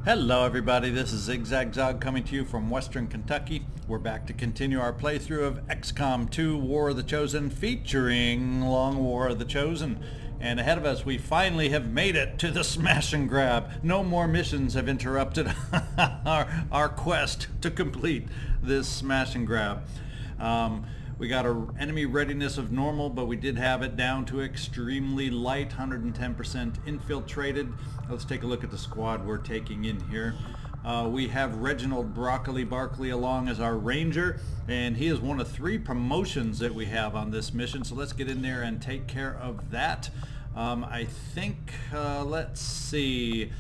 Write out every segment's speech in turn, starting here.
Hello everybody, this is ZigZagZog coming to you from Western Kentucky. We're back to continue our playthrough of XCom 2 War of the Chosen featuring Long War of the Chosen. And ahead of us we finally have made it to the smash and grab. No more missions have interrupted our quest to complete this smash and grab. We got our enemy readiness of normal, but we did have it down to extremely light, 110% infiltrated. Let's take a look at the squad we're taking in here. We have Reginald Barclay along as our ranger, and he is one of 3 promotions that we have on this mission, so let's get in there and take care of that. I think, let's see,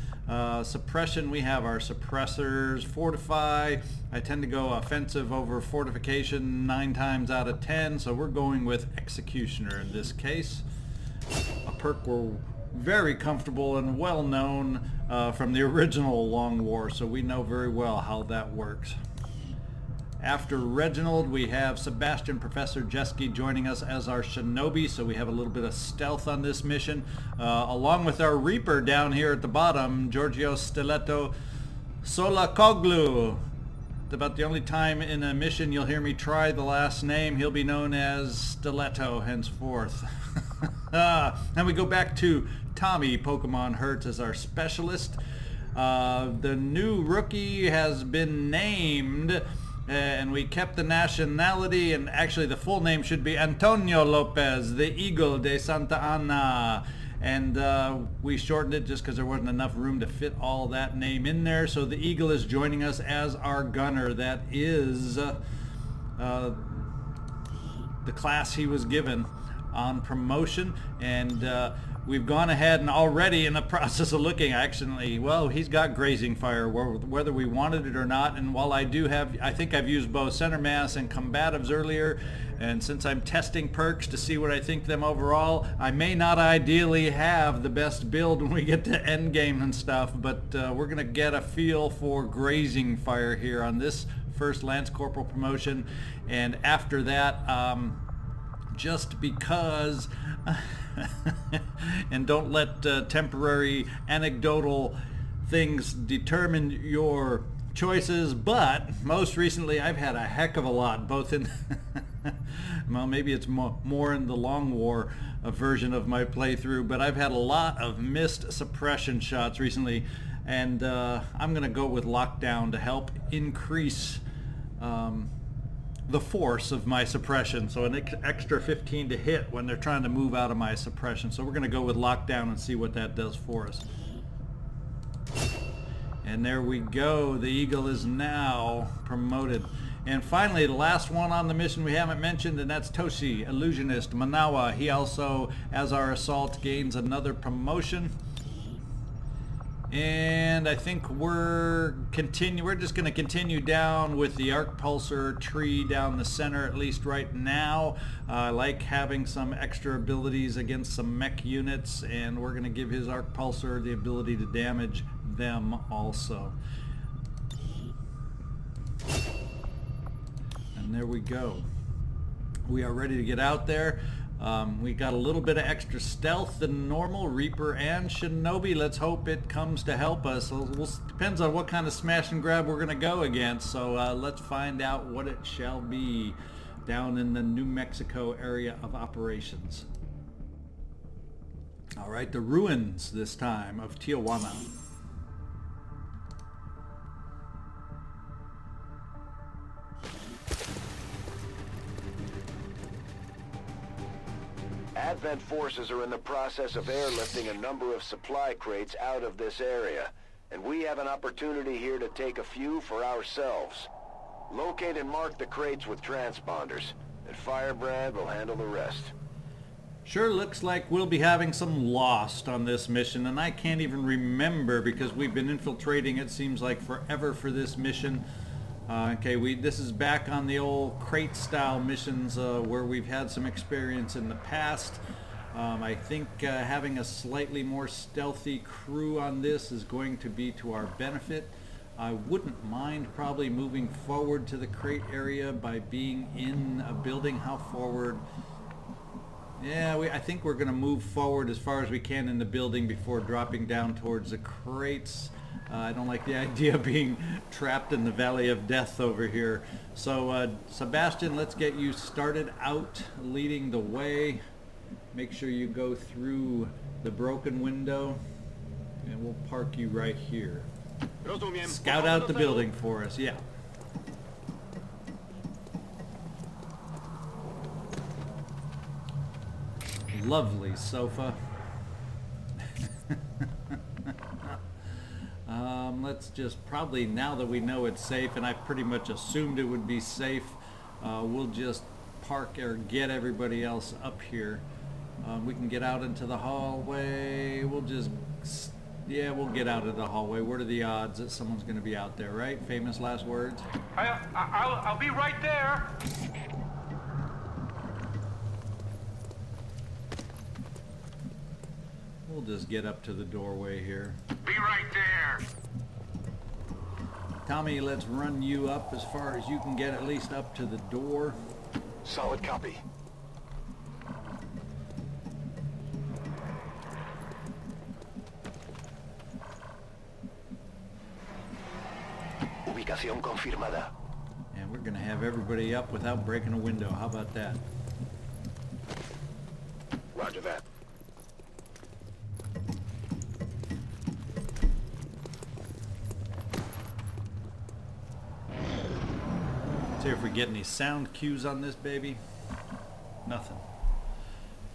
suppression, we have our suppressors. Fortify, I tend to go offensive over fortification 9 times out of 10, so we're going with executioner in this case. A perk we're very comfortable and well known from the original Long War, so we know very well how that works. After Reginald, we have Sebastian, Professor Jeski joining us as our shinobi, so we have a little bit of stealth on this mission, along with our Reaper down here at the bottom, Georgios, Stiletto, Tsolakoglou. About the only time in a mission you'll hear me try the last name. He'll be known as Stiletto henceforth. And we go back to Tommy, Pokemon Hertz, as our specialist. The new rookie has been named, and we kept the nationality, and actually the full name should be Antonio Lopez, the Eagle de Santa Ana. And we shortened it just because there wasn't enough room to fit all that name in there. So the Eagle is joining us as our gunner. That is the class he was given on promotion. And we've gone ahead and already in the process of looking, actually, well, he's got grazing fire whether we wanted it or not. And while I do have, I think I've used both center mass and combatives earlier, and since I'm testing perks to see what I think them overall, I may not ideally have the best build when we get to end game and stuff, but we're going to get a feel for grazing fire here on this first Lance Corporal promotion. And after that, just because, and don't let temporary anecdotal things determine your choices, but most recently I've had a heck of a lot, both in well, maybe it's more in the Long War version of my playthrough, but I've had a lot of missed suppression shots recently, and I'm gonna go with lockdown to help increase the force of my suppression, so an extra 15 to hit when they're trying to move out of my suppression. So we're gonna go with lockdown and see what that does for us. And there we go, the Eagle is now promoted. And finally, the last one on the mission we haven't mentioned, and that's Toshi, Illusionist, Manawa. He also, as our assault, gains another promotion. And I think we're just going to continue down with the arc pulsar tree down the center, at least right now. I like having some extra abilities against some mech units, and we're going to give his arc pulsar the ability to damage them also. And there we go. We are ready to get out there. We got a little bit of extra stealth than normal, Reaper and Shinobi. Let's hope it comes to help us. Depends on what kind of smash and grab we're going to go against. So let's find out what it shall be down in the New Mexico area of operations. All right, the ruins this time of Tijuana. Advent forces are in the process of airlifting a number of supply crates out of this area, and we have an opportunity here to take a few for ourselves. Locate and mark the crates with transponders, and Firebrand will handle the rest. Sure looks like we'll be having some lost on this mission, and I can't even remember because we've been infiltrating, it seems like forever for this mission. Okay, this is back on the old crate style missions where we've had some experience in the past. I think having a slightly more stealthy crew on this is going to be to our benefit. I wouldn't mind probably moving forward to the crate area by being in a building. How forward? Yeah, I think we're going to move forward as far as we can in the building before dropping down towards the crates. I don't like the idea of being trapped in the valley of death over here. So Sebastian, let's get you started out leading the way. Make sure you go through the broken window, and we'll park you right here. Scout out the building for us, yeah. Lovely sofa. Let's just probably, now that we know it's safe, and I pretty much assumed it would be safe, we'll just park or get everybody else up here. We can get out into the hallway. We'll just, yeah, we'll get out of the hallway. What are the odds that someone's going to be out there, right? Famous last words. I'll be right there. We'll just get up to the doorway here. Be right there. Tommy, let's run you up as far as you can get, at least up to the door. Solid copy. Ubicación confirmada. And we're going to have everybody up without breaking a window. How about that? Roger that. See if we get any sound cues on this baby. Nothing.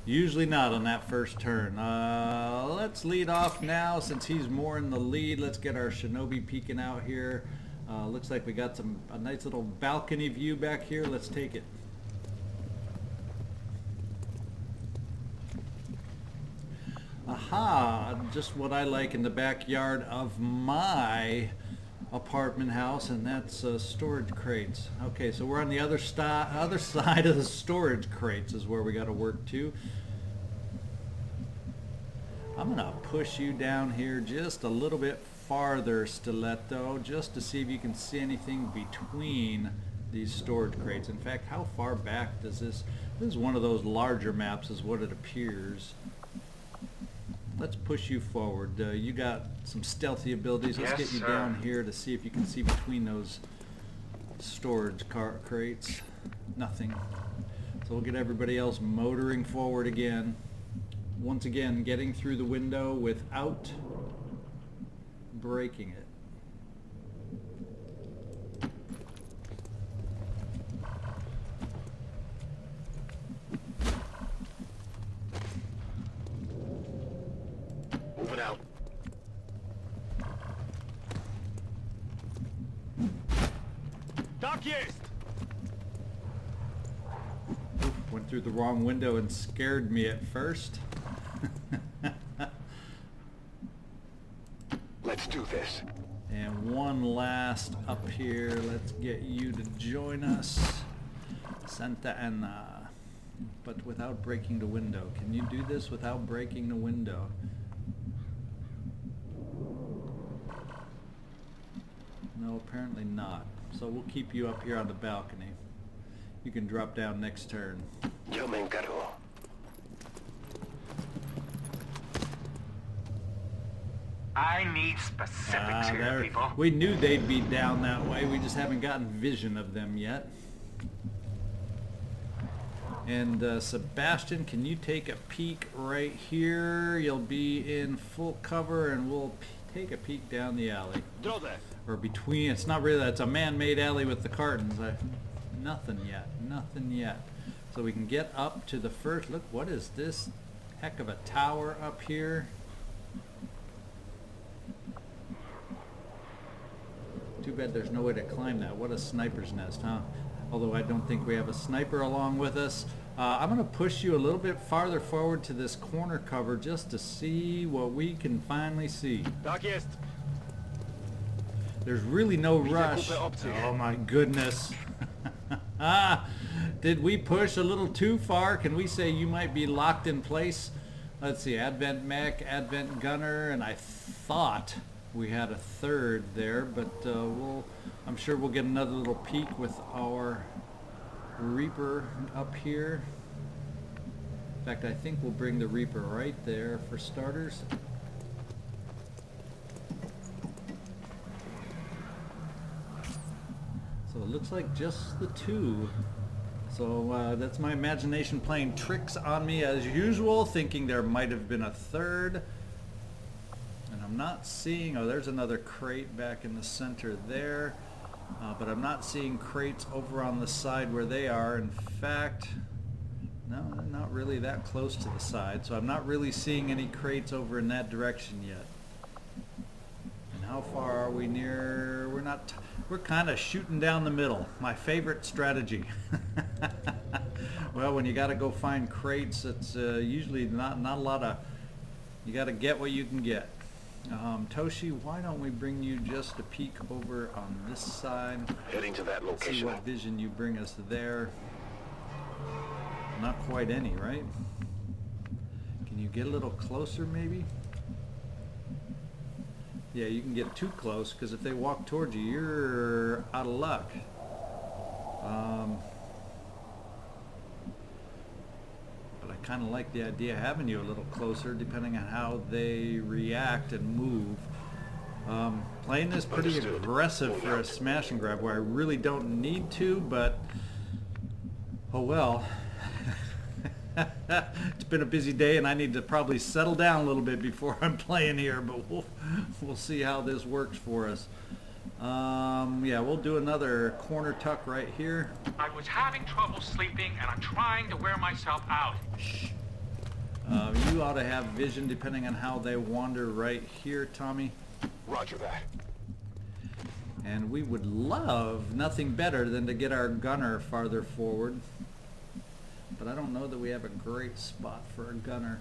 Usually not on that first turn. Let's lead off now since he's more in the lead. Let's get our shinobi peeking out here. Looks like we got a nice little balcony view back here. Let's take it. Aha! Just what I like in the backyard of my apartment house, and that's storage crates. Okay, so we're on the other side of the storage crates is where we got to work to. I'm gonna push you down here just a little bit farther, Stiletto, just to see if you can see anything between these storage crates. In fact, how far back does this is one of those larger maps is what it appears. Let's push you forward. You got some stealthy abilities. Let's get you down here to see if you can see between those storage crates. Nothing. So we'll get everybody else motoring forward again. Once again, getting through the window without breaking it. Moving out. Tak jest. Oof, went through the wrong window and scared me at first. Let's do this. And one last up here. Let's get you to join us. Santa Ana. But without breaking the window. Can you do this without breaking the window? No, apparently not. So we'll keep you up here on the balcony. You can drop down next turn. Yo me encargo. I need specifics here, people. We knew they'd be down that way. We just haven't gotten vision of them yet. And Sebastian, can you take a peek right here? You'll be in full cover, and we'll take a peek down the alley. Or between. It's not really. It's a man-made alley with the cartons. Nothing yet. Nothing yet. So we can get up to the first. Look, what is this heck of a tower up here? Too bad there's no way to climb that. What a sniper's nest, huh? Although I don't think we have a sniper along with us. I'm going to push you a little bit farther forward to this corner cover just to see what we can finally see. Tak jest. There's really no rush. Oh my goodness. Did we push a little too far? Can we say you might be locked in place? Let's see, Advent Mech, Advent Gunner, and I thought we had a third there, but I'm sure we'll get another little peek with our Reaper up here. In fact, I think we'll bring the Reaper right there for starters. So it looks like just the two. So that's my imagination playing tricks on me as usual, thinking there might have been a third. And I'm not seeing, oh, there's another crate back in the center there. But I'm not seeing crates over on the side where they are. In fact, no, they're not really that close to the side. So I'm not really seeing any crates over in that direction yet. And how far are we near? We're kind of shooting down the middle. My favorite strategy. Well, when you got to go find crates, it's usually not a lot of, you got to get what you can get. Toshi, why don't we bring you just a peek over on this side? Heading to that location. See what vision you bring us there. Not quite any, right? Can you get a little closer, maybe? Yeah, you can get too close, because if they walk towards you, you're out of luck. But I kind of like the idea of having you a little closer, depending on how they react and move. Playing this pretty aggressive for a smash and grab, where I really don't need to, but oh well. It's been a busy day, and I need to probably settle down a little bit before I'm playing here, but we'll see how this works for us. Yeah, we'll do another corner tuck right here. I was having trouble sleeping, and I'm trying to wear myself out. You ought to have vision depending on how they wander right here, Tommy. Roger that. And we would love nothing better than to get our gunner farther forward. But I don't know that we have a great spot for a gunner.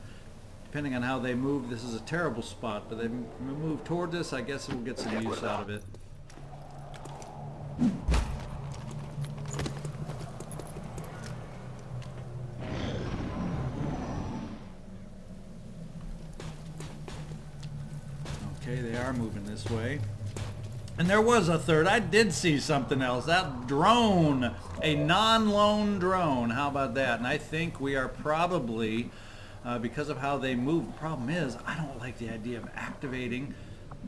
Depending on how they move, this is a terrible spot, but they move toward us, I guess we'll get some use out of it. Okay, they are moving this way. And there was a third. I did see something else. That drone, a non-lone drone. How about that? And I think we are probably, because of how they move, the problem is I don't like the idea of activating.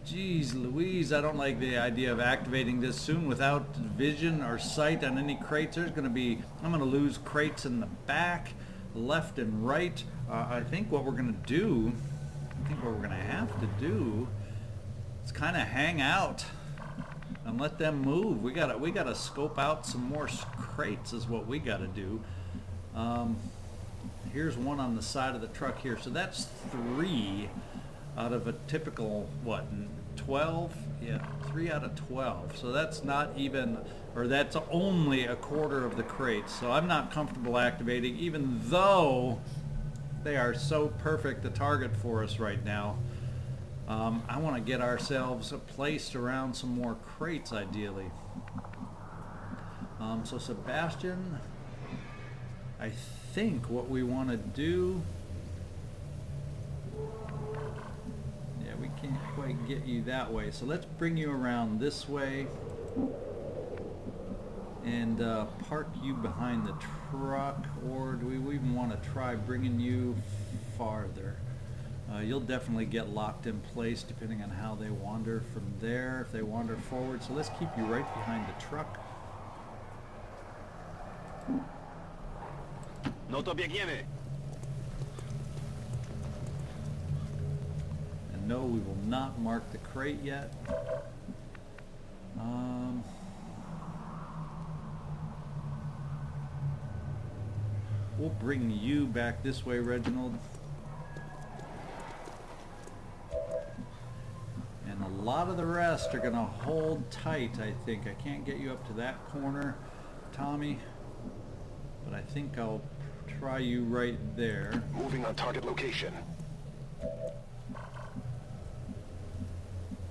Jeez Louise, I don't like the idea of activating this soon without vision or sight on any crates. There's going to be, I'm going to lose crates in the back, left and right. I think what we're going to do, have to do is kind of hang out and let them move. We gotta scope out some more crates is what we gotta do. Here's one on the side of the truck here. So that's 3 out of a typical, what, 12? Yeah, 3 out of 12. So that's not even, or that's only a quarter of the crates. So I'm not comfortable activating, even though they are so perfect a target for us right now. I want to get ourselves placed around some more crates, ideally. So Sebastian, I think what we want to do... Yeah, we can't quite get you that way. So let's bring you around this way. And park you behind the truck. Or do we even want to try bringing you farther? You'll definitely get locked in place depending on how they wander from there, if they wander forward. So let's keep you right behind the truck. No to biegniemy. And no, we will not mark the crate yet. We'll bring you back this way, Reginald. And a lot of the rest are going to hold tight, I think. I can't get you up to that corner, Tommy, but I think I'll try you right there. Moving on target location.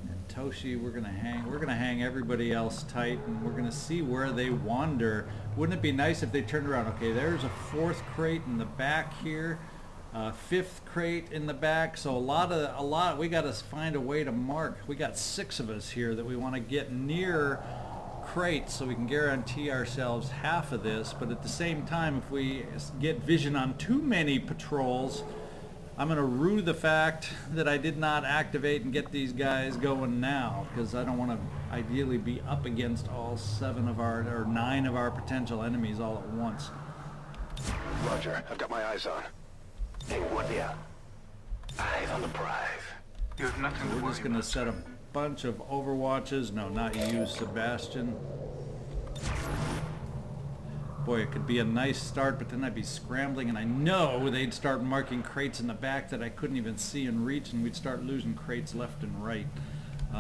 And Toshi, we're going to hang everybody else tight, and we're going to see where they wander. Wouldn't it be nice if they turned around? Okay, there's a 4th crate in the back here. 5th crate in the back, so a lot. We got to find a way to mark. We got 6 of us here that we want to get near crates, so we can guarantee ourselves half of this. But at the same time, if we get vision on too many patrols, I'm going to rue the fact that I did not activate and get these guys going now, because I don't want to ideally be up against all 9 of our potential enemies all at once. Roger, I've got my eyes on. Hey, what ya? Eyes on the prize. You have nothing to We're worry just going to about. set a bunch of overwatches. No, not you, Sebastian. Boy, it could be a nice start, but then I'd be scrambling, and I know they'd start marking crates in the back that I couldn't even see and reach, and we'd start losing crates left and right.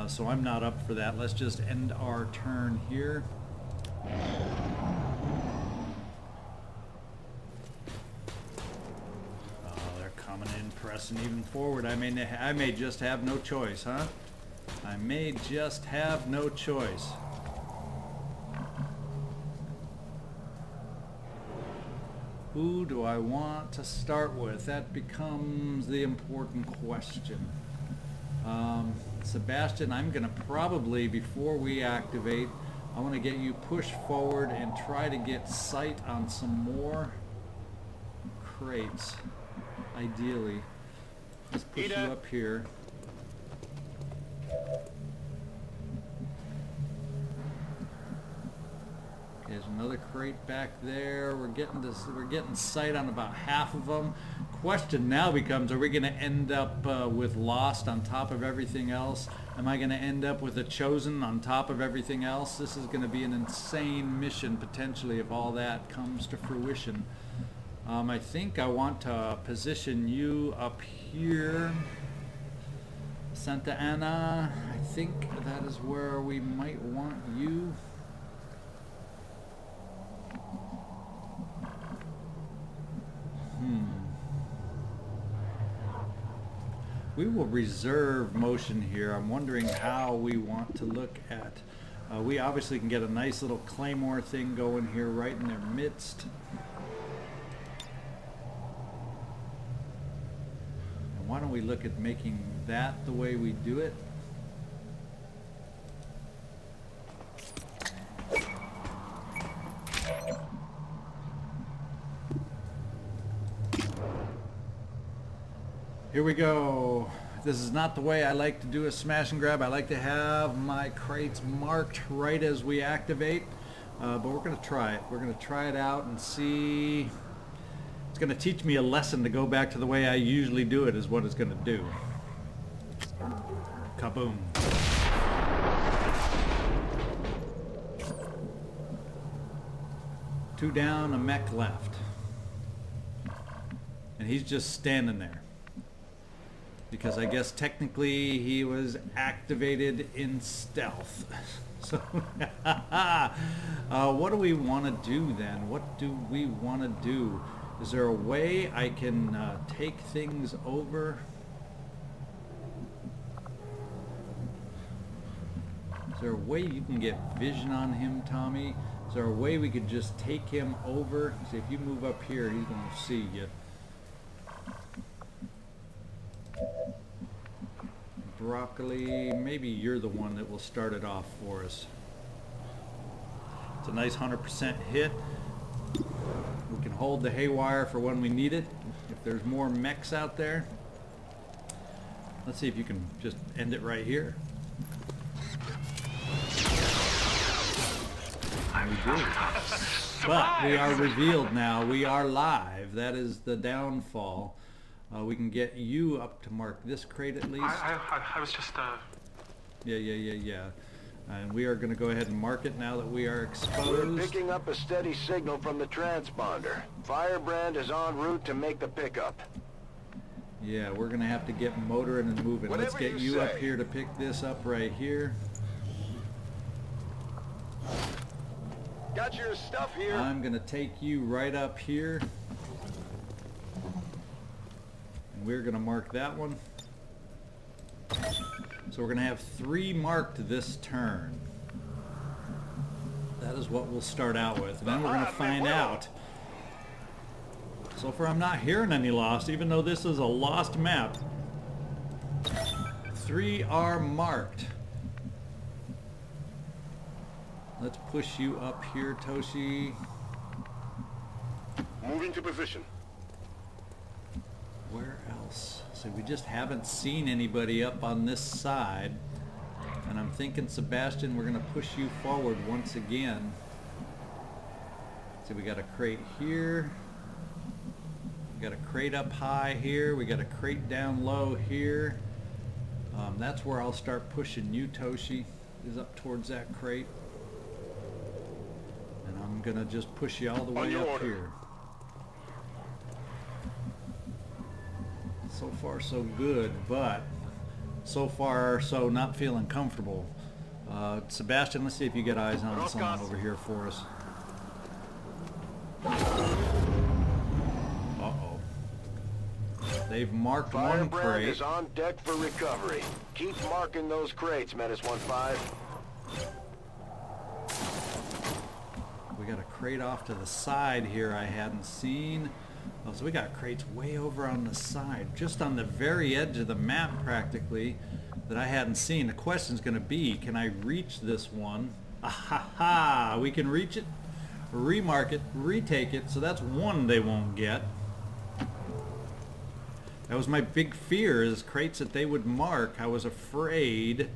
So I'm not up for that. Let's just end our turn here. Oh, they're coming in, pressing even forward. I may just have no choice, huh? I may just have no choice. Who do I want to start with? That becomes the important question. Sebastian, I'm going to probably, before we activate, I want to get you pushed forward and try to get sight on some more crates, ideally. Let's push you up here. There's another crate back there. We're getting sight on about half of them. Question now becomes: are we going to end up with Lost on top of everything else? Am I going to end up with a Chosen on top of everything else? This is going to be an insane mission potentially if all that comes to fruition. I think I want to position you up here, Santa Ana. I think that is where we might want you. We will reserve motion here. I'm wondering how we want to look at. We obviously can get a nice little claymore thing going here right in their midst. And why don't we look at making that the way we do it? Here we go. This is not the way I like to do a smash and grab. I like to have my crates marked right as we activate, but we're going to try it. We're going to try it out and see. It's going to teach me a lesson to go back to the way I usually do it is what it's going to do. Kaboom. Two down, a mech left. And he's just standing there. Because I guess technically he was activated in stealth. So, what do we want to do then? What do we want to do? Is there a way I can take things over? Is there a way you can get vision on him, Tommy? Is there a way we could just take him over? See, if you move up here, he's going to see you. Barclay, maybe you're the one that will start it off for us. It's a nice 100% hit. We can hold the haywire for when we need it. If there's more mechs out there. Let's see if you can just end it right here. We do. But we are revealed now. We are live. That is the downfall. We can get you up to mark this crate at least. I was just, Yeah. And we are going to go ahead and mark it now that we are exposed. We're picking up a steady signal from the transponder. Firebrand is en route to make the pickup. Yeah, we're going to have to get motoring and moving. Let's get you up here to pick this up right here. Got your stuff here. I'm going to take you right up here. And we're going to mark that one. So we're going to have 3 marked this turn. That is what we'll start out with. And then we're going to find out. So far I'm not hearing any lost, even though this is a lost map. 3 are marked. Let's push you up here, Toshi. Moving to position. Where else? See, we just haven't seen anybody up on this side. And I'm thinking, Sebastian, we're going to push you forward once again. See, we got a crate here. We got a crate up high here. We got a crate down low here. That's where I'll start pushing you, Toshi, is up towards that crate. And I'm going to just push you all the way up here. So far, so good, but so far, so not feeling comfortable. Sebastian, let's see if you get eyes on someone over here for us. Uh-oh. They've marked one crate. Firebrand is on deck for recovery. Keep marking those crates, Menace 1-5. We got a crate off to the side here I hadn't seen. Oh, so we got crates way over on the side, just on the very edge of the map practically, that I hadn't seen. The question's going to be, can I reach this one? Ah-ha-ha! We can reach it, remark it, retake it, so that's one they won't get. That was my big fear, is crates that they would mark. I was afraid.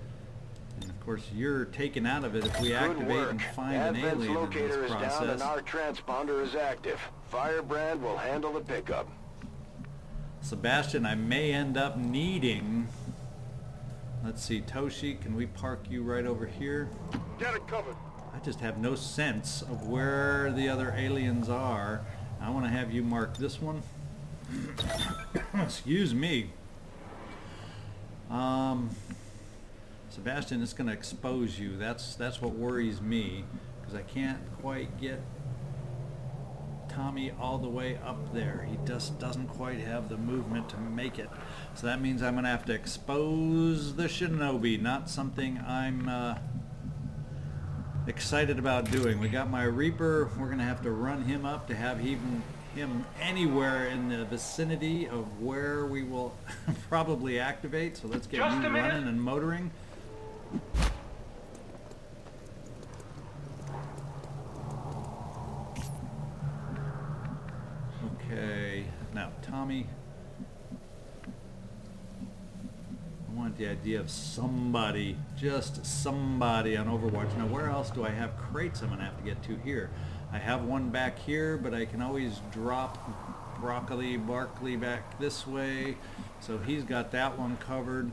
And of course, you're taken out of it if we activate and find an alien in this process. Down and our transponder is active. Firebrand will handle the pickup. Sebastian, I may end up needing... Let's see, Toshi, can we park you right over here? Get it covered. I just have no sense of where the other aliens are. I want to have you mark this one. Excuse me. Sebastian, it's going to expose you. That's what worries me, because I can't quite get Tommy all the way up there. He just doesn't quite have the movement to make it. So that means I'm going to have to expose the shinobi, not something I'm excited about doing. We got my Reaper. We're going to have to run him up to have him anywhere in the vicinity of where we will probably activate. So let's get you running and motoring. Okay, now Tommy, I want the idea of somebody, just somebody on Overwatch. Now where else do I have crates I'm going to have to get to here? I have one back here, but I can always drop Barclay back this way. So he's got that one covered.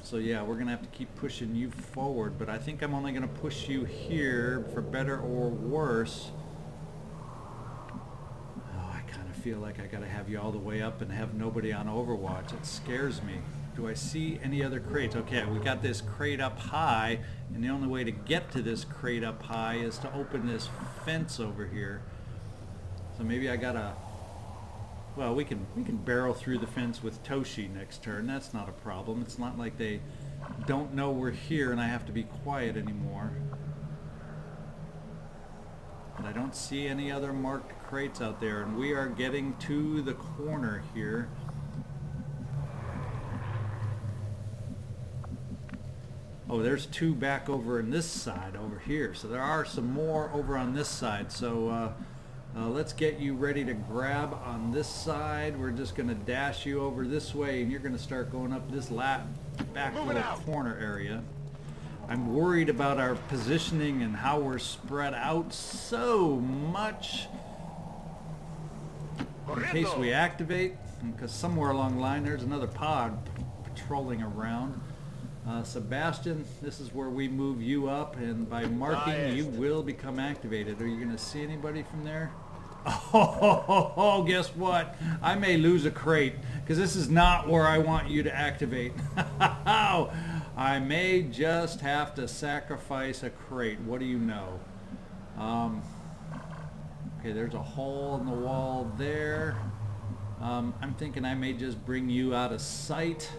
So yeah, we're going to have to keep pushing you forward, but I think I'm only going to push you here for better or worse. Oh, I kind of feel like I got to have you all the way up and have nobody on Overwatch. It scares me. Do I see any other crates? Okay, we got this crate up high, and the only way to get to this crate up high is to open this fence over here. So maybe I gotta... Well, we can barrel through the fence with Toshi next turn. That's not a problem. It's not like they don't know we're here and I have to be quiet anymore. But I don't see any other marked crates out there, and we are getting to the corner here. Oh, there's two back over in this side over here. So there are some more over on this side. So let's get you ready to grab on this side. We're just going to dash you over this way, and you're going to start going up this back little corner area. I'm worried about our positioning and how we're spread out so much in case we activate, because somewhere along the line there's another pod patrolling around. Sebastian, this is where we move you up, and by marking you will become activated. Are you going to see anybody from there? Oh, guess what? I may lose a crate, because this is not where I want you to activate. I may just have to sacrifice a crate. What do you know? Okay, there's a hole in the wall there. I'm thinking I may just bring you out of sight.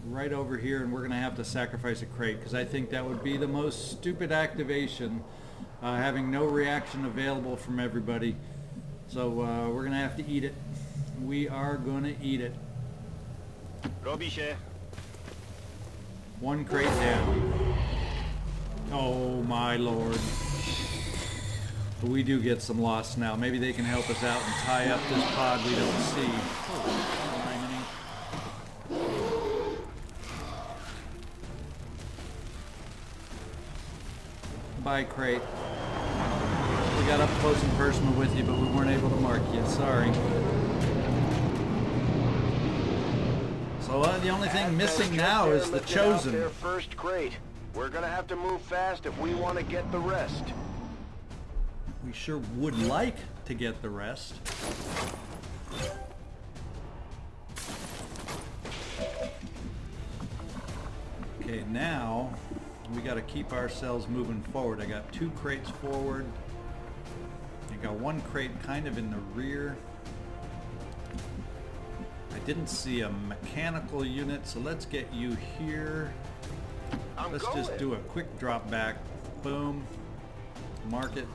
Right over here, and we're going to have to sacrifice a crate, because I think that would be the most stupid activation, having no reaction available from everybody. So we're going to have to eat it. We are going to eat it. One crate down. Oh my lord. But we do get some loss now. Maybe they can help us out and tie up this pod we don't see. Bye, crate. We got up close and personal with you, but we weren't able to mark you. Sorry. So the only thing missing now is the Chosen. Their first crate. We're gonna have to move fast if we want to get the rest. We sure would like to get the rest. Okay, now we got to keep ourselves moving forward. I got 2 crates forward. I got 1 crate kind of in the rear. I didn't see a mechanical unit, so let's get you here. Let's just do a quick drop back. Boom. Mark it.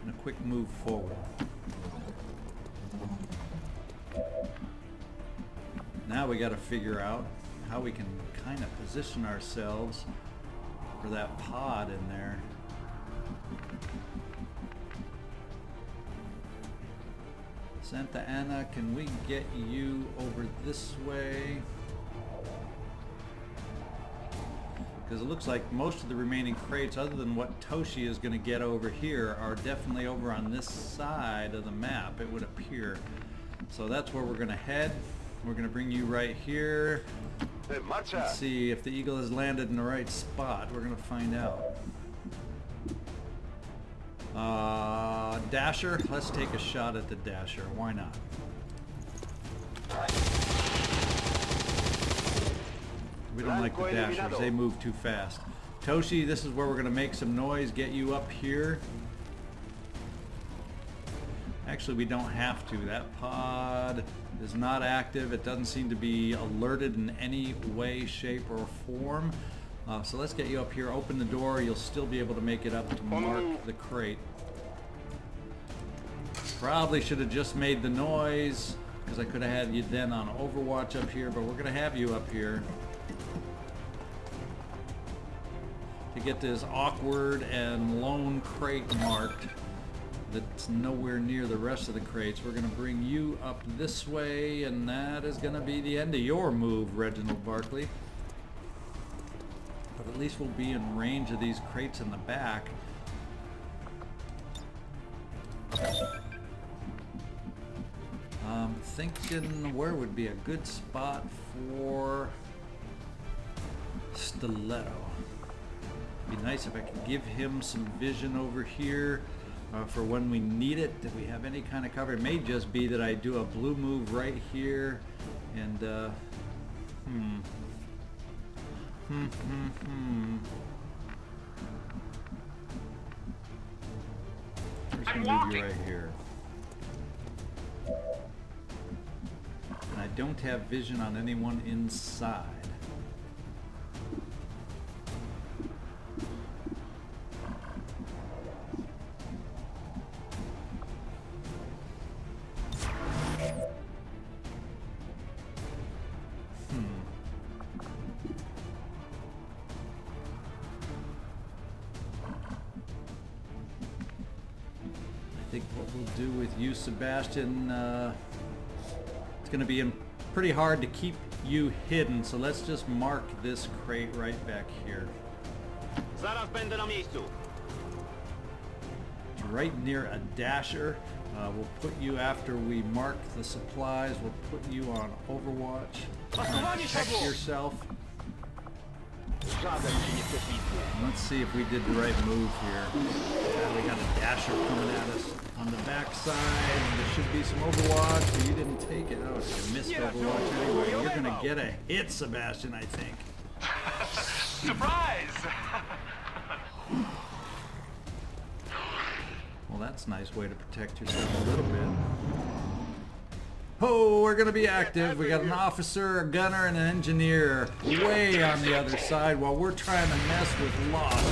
And a quick move forward. Now we got to figure out how we can kind of position ourselves for that pod in there. Santa Ana, can we get you over this way? Because it looks like most of the remaining crates, other than what Toshi is going to get over here, are definitely over on this side of the map, it would appear. So that's where we're going to head. We're going to bring you right here. Let's see if the Eagle has landed in the right spot. We're going to find out. Dasher, let's take a shot at the Dasher. Why not? We don't like the Dashers. They move too fast. Toshi, this is where we're going to make some noise, get you up here. Actually, we don't have to. That pod is not active. It doesn't seem to be alerted in any way, shape, or form. So let's get you up here. Open the door. You'll still be able to make it up to mark the crate. Probably should have just made the noise, because I could have had you then on Overwatch up here, but we're going to have you up here to get this awkward and lone crate marked that's nowhere near the rest of the crates. We're going to bring you up this way, and that is going to be the end of your move, Reginald Barclay. But at least we'll be in range of these crates in the back. I'm thinking where would be a good spot for Stiletto. It'd be nice if I could give him some vision over here for when we need it. If we have any kind of cover, it may just be that I do a blue move right here, and We're just gonna move you right here. And I don't have vision on anyone inside. I think what we'll do with you, Sebastian, it's going to be pretty hard to keep you hidden, so let's just mark this crate right back here. It's right near a Dasher. We'll put you after we mark the supplies. We'll put you on Overwatch. Protect yourself. Let's see if we did the right move here. Yeah, we got a Dasher coming at us on the backside. There should be some Overwatch, but you didn't take it. Oh, you missed Overwatch anyway. You're going to get a hit, Sebastian, I think. Surprise! Well, that's a nice way to protect yourself a little bit. Oh, we're going to be active. We got an officer, a gunner, and an engineer way on the other side while we're trying to mess with Lost.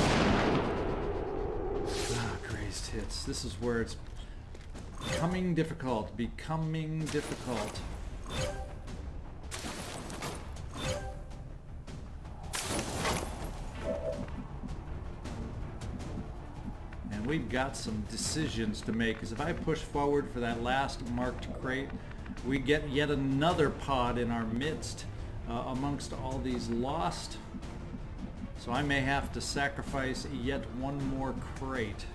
Ah, crazed hits. This is where it's becoming difficult. we've got some decisions to make. Because if I push forward for that last marked crate, we get yet another pod in our midst amongst all these lost. So I may have to sacrifice yet one more crate.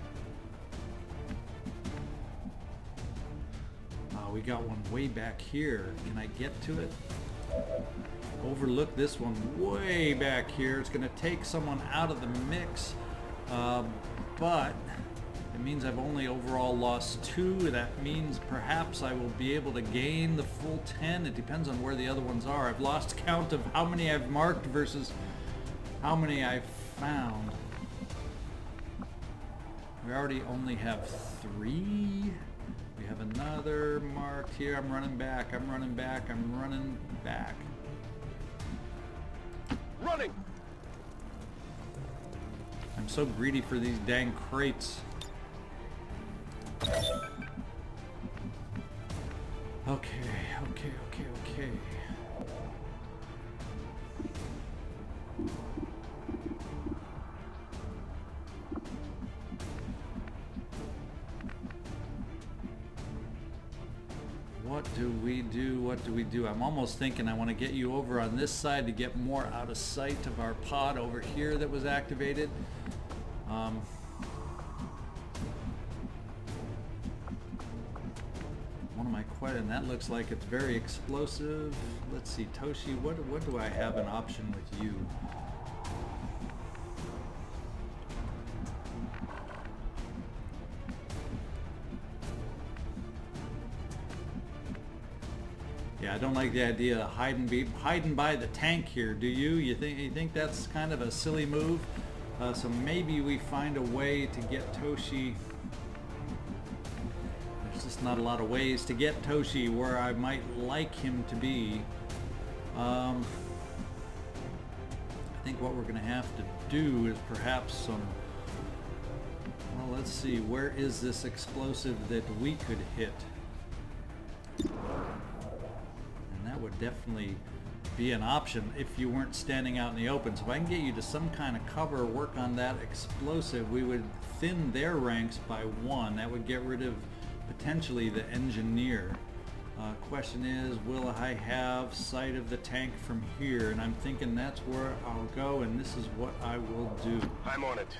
We got one way back here. Can I get to it? Overlook this one way back here. It's going to take someone out of the mix, but it means I've only overall lost 2. That means perhaps I will be able to gain the full 10. It depends on where the other ones are. I've lost count of how many I've marked versus how many I've found. We already only have 3. We have another marked here. I'm running back. I'm running back. I'm running back. Running! I'm so greedy for these dang crates. Okay. What do we do? I'm almost thinking I want to get you over on this side to get more out of sight of our pod over here that was activated. One of my and that looks like it's very explosive. Let's see, Toshi, what do I have an option with you? Yeah, I don't like the idea of hiding by the tank here, do you? You think that's kind of a silly move? So maybe we find a way to get Toshi. There's just not a lot of ways to get Toshi where I might like him to be. I think what we're going to have to do is perhaps some... Well, let's see. Where is this explosive that we could hit? That would definitely be an option if you weren't standing out in the open. So if I can get you to some kind of cover, work on that explosive, we would thin their ranks by 1. That would get rid of potentially the engineer. Question is, will I have sight of the tank from here? And I'm thinking that's where I'll go, and this is what I will do. I'm on it.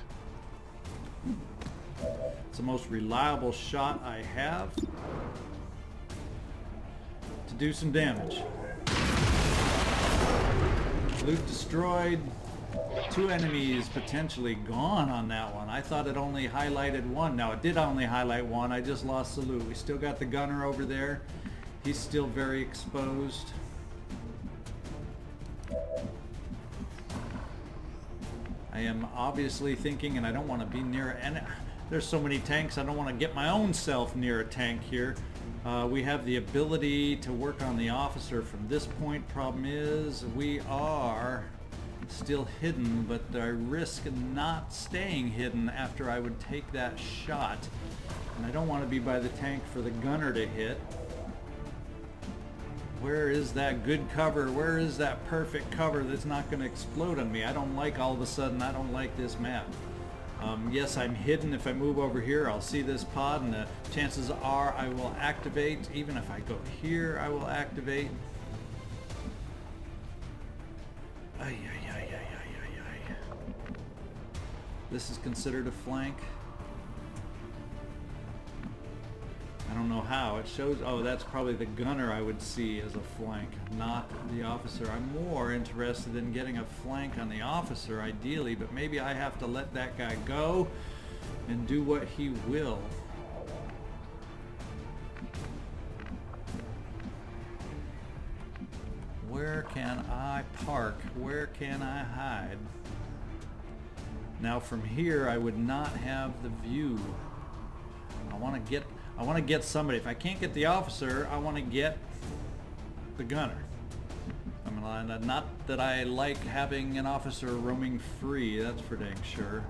It's the most reliable shot I have to do some damage. Loot destroyed. 2 enemies potentially gone on that one. I thought it only highlighted 1. Now it did only highlight 1. I just lost the loot. We still got the gunner over there. He's still very exposed. I am obviously thinking, and I don't want to be near, and there's so many tanks, I don't want to get my own self near a tank here. We have the ability to work on the officer from this point. Problem is, we are still hidden, but I risk not staying hidden after I would take that shot. And I don't want to be by the tank for the gunner to hit. Where is that good cover? Where is that perfect cover that's not going to explode on me? I don't like all of a sudden, I don't like this map. Yes, I'm hidden. If I move over here, I'll see this pod, and the chances are I will activate. Even if I go here, I will activate. This is considered a flank. I don't know how. It shows, oh, that's probably the gunner I would see as a flank, not the officer. I'm more interested in getting a flank on the officer, ideally, but maybe I have to let that guy go and do what he will. Where can I park? Where can I hide? Now from here, I would not have the view. I want to get somebody. If I can't get the officer, I want to get the gunner. I mean, not that I like having an officer roaming free, that's for dang sure.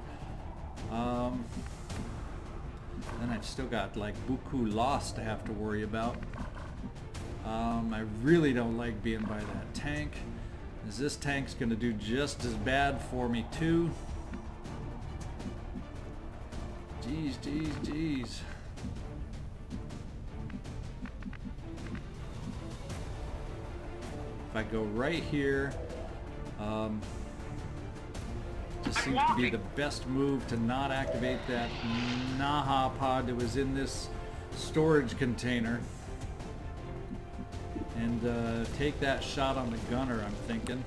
Then I've still got like buku loss to have to worry about. I really don't like being by that tank, as this tank's going to do just as bad for me too. Geez Jeez. If I go right here, just seems to be the best move to not activate that Naha pod that was in this storage container. And take that shot on the gunner, I'm thinking.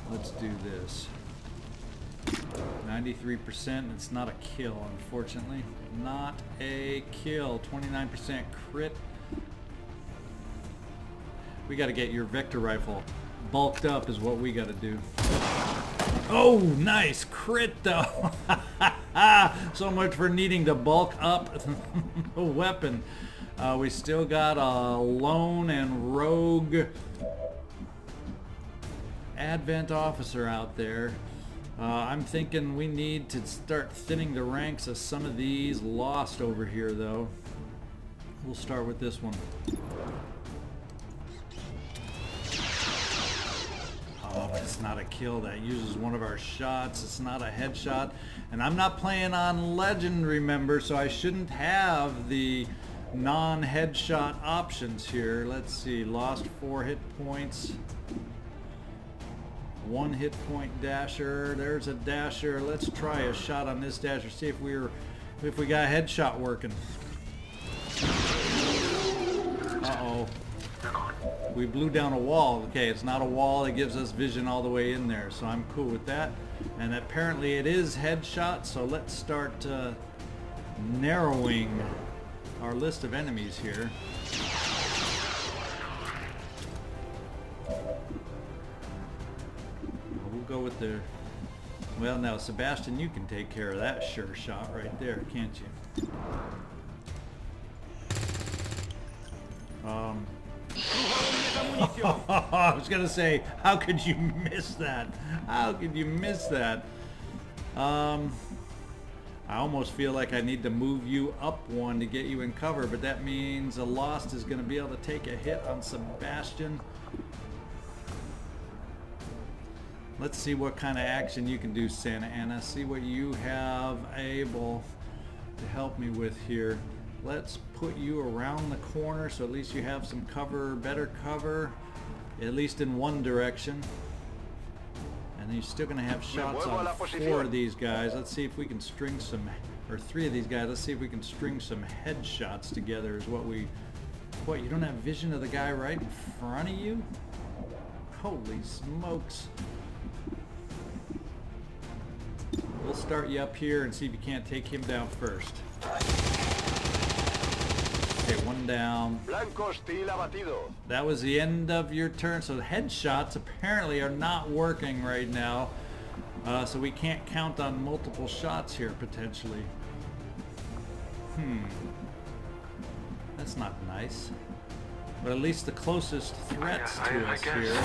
Let's do this. 93%, it's not a kill, unfortunately. Not a kill. 29% crit. We gotta get your vector rifle bulked up is what we gotta do. Oh, nice crit though. So much for needing to bulk up a weapon. We still got a lone and rogue Advent officer out there. I'm thinking we need to start thinning the ranks of some of these lost over here though. We'll start with this one. Oh, it's not a kill. That uses one of our shots. It's not a headshot. And I'm not playing on Legend, remember, so I shouldn't have the non-headshot options here. Let's see. Lost 4 hit points. 1 hit point dasher. There's a dasher. Let's try a shot on this dasher. See if we got a headshot working. Uh-oh. We blew down a wall. Okay, it's not a wall. It gives us vision all the way in there, so I'm cool with that. And apparently it is headshot, so let's start narrowing our list of enemies here. We'll go with the... Well, now, Sebastian, you can take care of that sure shot right there, can't you? I was gonna say, how could you miss that? How could you miss that? I almost feel like I need to move you up one to get you in cover, but that means a Lost is gonna be able to take a hit on Sebastian. Let's see what kind of action you can do, Santa Ana. See what you have able to help me with here. Let's put you around the corner so at least you have some cover, better cover, at least in one direction. And then you're still going to have shots on 4 of these guys. Let's see if we can string some, or 3 of these guys. Let's see if we can string some headshots together is what we... What, you don't have vision of the guy right in front of you? Holy smokes. We'll start you up here and see if you can't take him down first. Okay, 1 down. That was the end of your turn. So the headshots apparently are not working right now. So we can't count on multiple shots here potentially. That's not nice. But at least the closest threats to us here.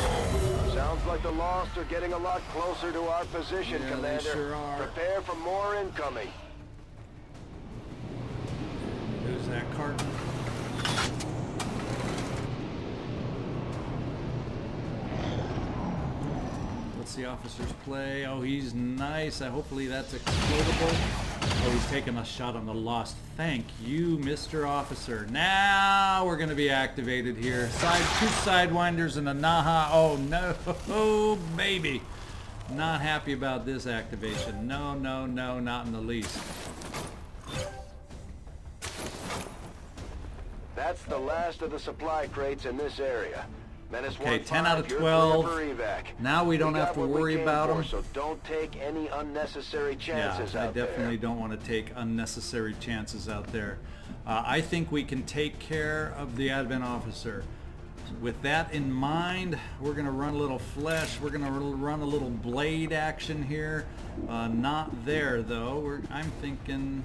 Sounds like the Lost are getting a lot closer to our position, Yeah, Commander. they sure are. Prepare for more incoming. Who's that carton? What's the officer's play? Oh, he's nice. Hopefully that's explodable. Oh, he's taking a shot on the Lost. Thank you, Mr. Officer. Now we're going to be activated here. 2 Sidewinders and a Naha. Oh, no. Oh, baby. Not happy about this activation. No, no, no, not in the least. That's the last of the supply crates in this area. Menace Okay, 1-5, 10 out of you're 12. clear for evac. Now we don't have to got what we worry came about for, them. So don't take any unnecessary chances Yeah, I out there. definitely don't want to take unnecessary chances out there. I think we can take care of the Advent officer. With that in mind, we're going to run a little flesh. We're going to run a little blade action here. Not there, though. I'm thinking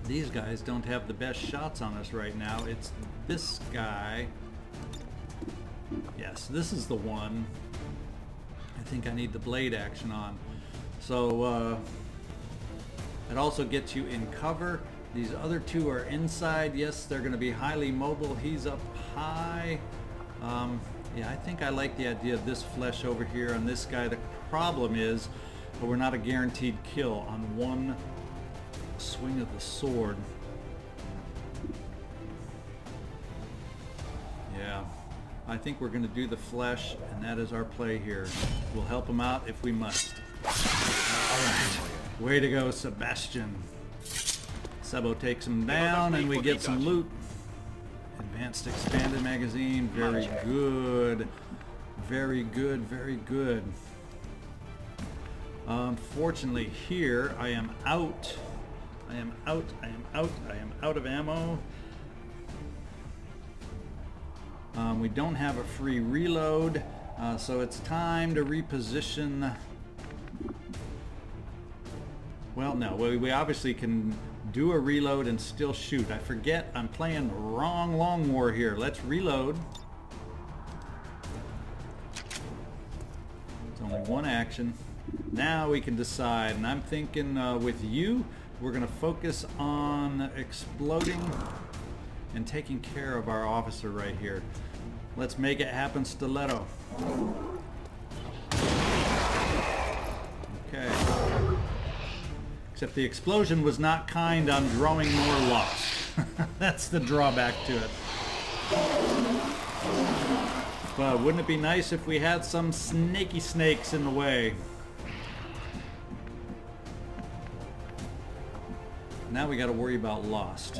these guys don't have the best shots on us right now. It's this guy. Yes, this is the one I think I need the blade action on. So it also gets you in cover. These other 2 are inside. Yes, they're going to be highly mobile. He's up high. Yeah, I think I like the idea of this flesh over here on this guy. The problem is we're not a guaranteed kill on one swing of the sword. Yeah, I think we're going to do the flesh, and that is our play here. We'll help him out if we must. Alright, way to go, Sebastian. Sebo takes him down, and we get some loot. Advanced expanded magazine, very good. Very good, very good. Unfortunately here, I am out. I am out of ammo. We don't have a free reload, so it's time to reposition. Well, no, we obviously can do a reload and still shoot. I forget, I'm playing wrong long war here. Let's reload. It's only one action. Now we can decide, and I'm thinking with you, we're going to focus on exploding and taking care of our officer right here. Let's make it happen, Stiletto. Okay. Except the explosion was not kind on drawing more loss. That's the drawback to it. But wouldn't it be nice if we had some snaky snakes in the way? Now we got to worry about lost.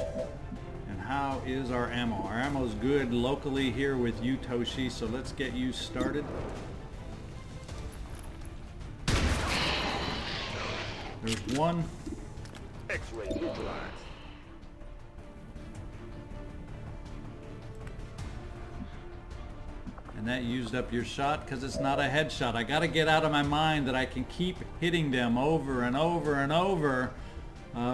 And how is our ammo? Our ammo's good locally here with you, Toshi, so let's get you started. There's one. X-ray neutralized. And that used up your shot because it's not a headshot. I got to get out of my mind that I can keep hitting them over and over and over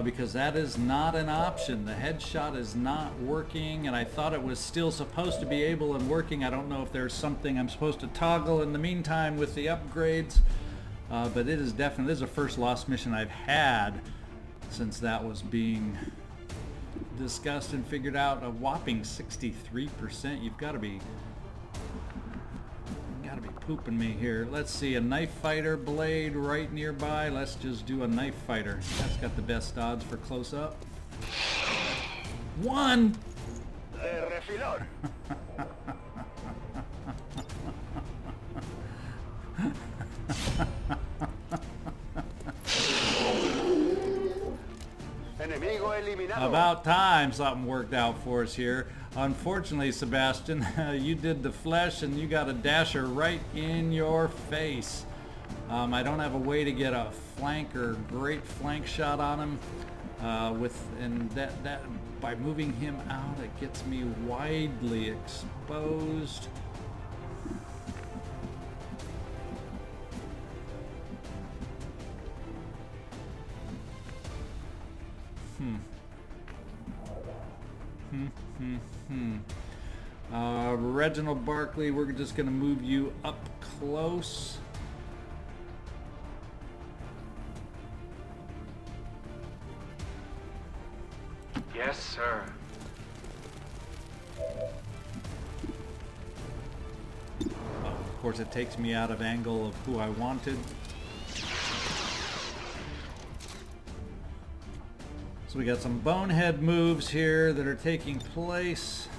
because that is not an option. The headshot is not working, and I thought it was still supposed to be able and working. I don't know if there's something I'm supposed to toggle in the meantime with the upgrades. But it is definitely, this is the first lost mission I've had since that was being discussed and figured out. A whopping 63%. You've got to be pooping me here. Let's see, a knife fighter blade right nearby. Let's just do a knife fighter. That's got the best odds for close up. One! About time something worked out for us here. Unfortunately, Sebastian, you did the flesh and you got a dasher right in your face. I don't have a way to get a flank or great flank shot on him. And by moving him out, it gets me widely exposed. Reginald, Barclay, we're just going to move you up close. Yes, sir. Of course, it takes me out of angle of who I wanted. So we got some bonehead moves here that are taking place.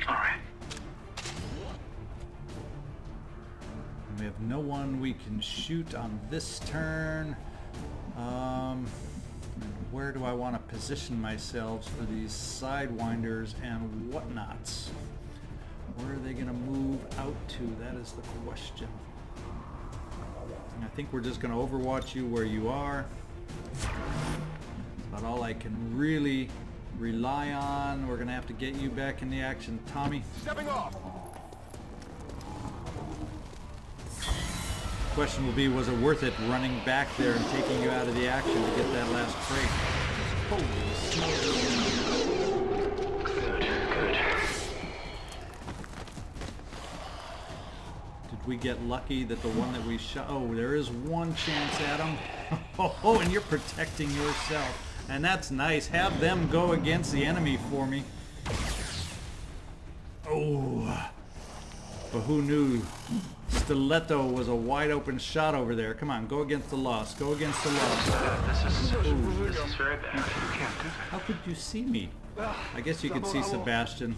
All right. We have no one we can shoot on this turn. Where do I want to position myself for these sidewinders and whatnots? Where are they going to move out to? That is the question. And I think we're just going to overwatch you where you are. About all I can really rely on. We're going to have to get you back in the action. Tommy. Stepping off. Question will be, was it worth it running back there and taking you out of the action to get that last crate? Holy smokes. Good. Did we get lucky that the one that we shot... Oh, there is one chance at him. Oh, and you're protecting yourself. And that's nice. Have them go against the enemy for me. Oh. But who knew Stiletto was a wide open shot over there? Come on, go against the Lost. Go against the Lost. This is very bad. You can't do that. How could you see me? I guess you could see Sebastian.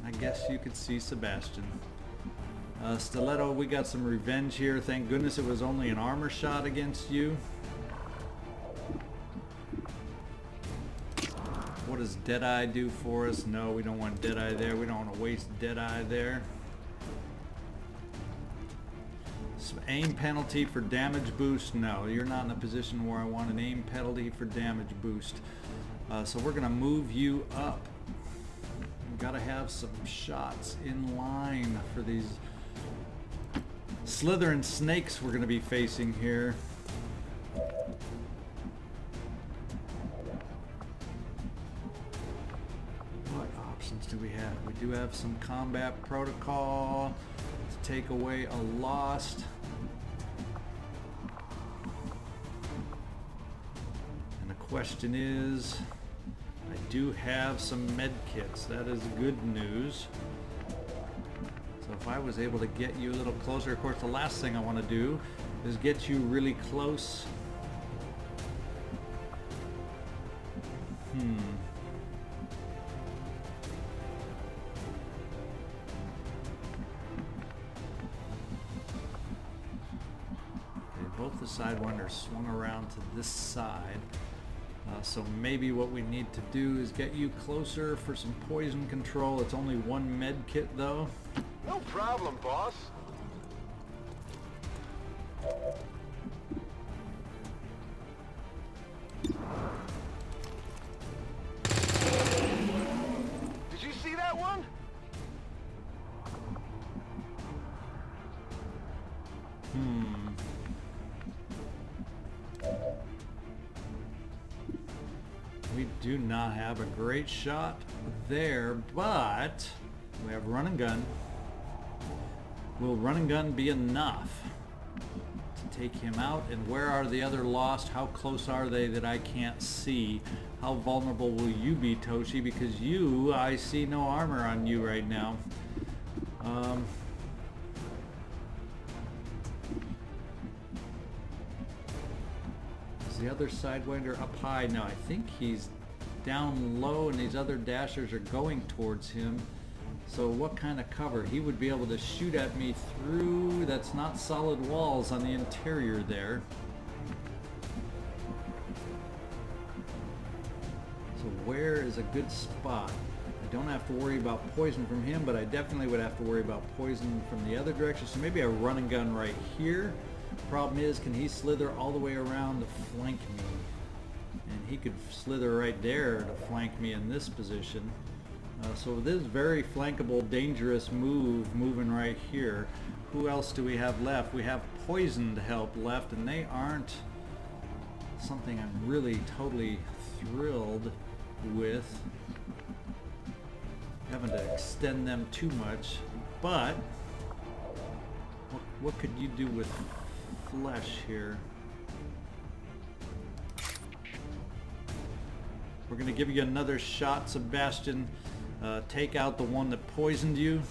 I guess you could see Sebastian. Stiletto, we got some revenge here. Thank goodness it was only an armor shot against you. What does Deadeye do for us? No, we don't want Deadeye there. We don't want to waste Deadeye there. Some aim penalty for damage boost. No, you're not in a position where I want an aim penalty for damage boost. So we're going to move you up. We've got to have some shots in line for these slithering snakes we're going to be facing here. What options do we have? We do have some combat protocol to take away a Lost. And the question is, I do have some med kits. That is good news. So if I was able to get you a little closer, of course the last thing I want to do is get you really close. Okay, both the Sidewinders swung around to this side. So maybe what we need to do is get you closer for some poison control. It's only one med kit though. No problem, boss. Did you see that one? We do not have a great shot there, but we have run and gun. Will run and gun be enough to take him out? And where are the other Lost? How close are they that I can't see? How vulnerable will you be, Toshi? Because you, I see no armor on you right now. Is the other Sidewinder up high? No, I think he's down low and these other dashers are going towards him. So what kind of cover? He would be able to shoot at me through, that's not solid walls on the interior there. So where is a good spot? I don't have to worry about poison from him, but I definitely would have to worry about poison from the other direction. So maybe a run and gun right here. Problem is, can he slither all the way around to flank me? And he could slither right there to flank me in this position. So this very flankable, dangerous move, moving right here. Who else do we have left? We have poisoned help left, and they aren't something I'm really totally thrilled with. Having to extend them too much, but what could you do with flesh here? We're going to give you another shot, Sebastian. Take out the one that poisoned you.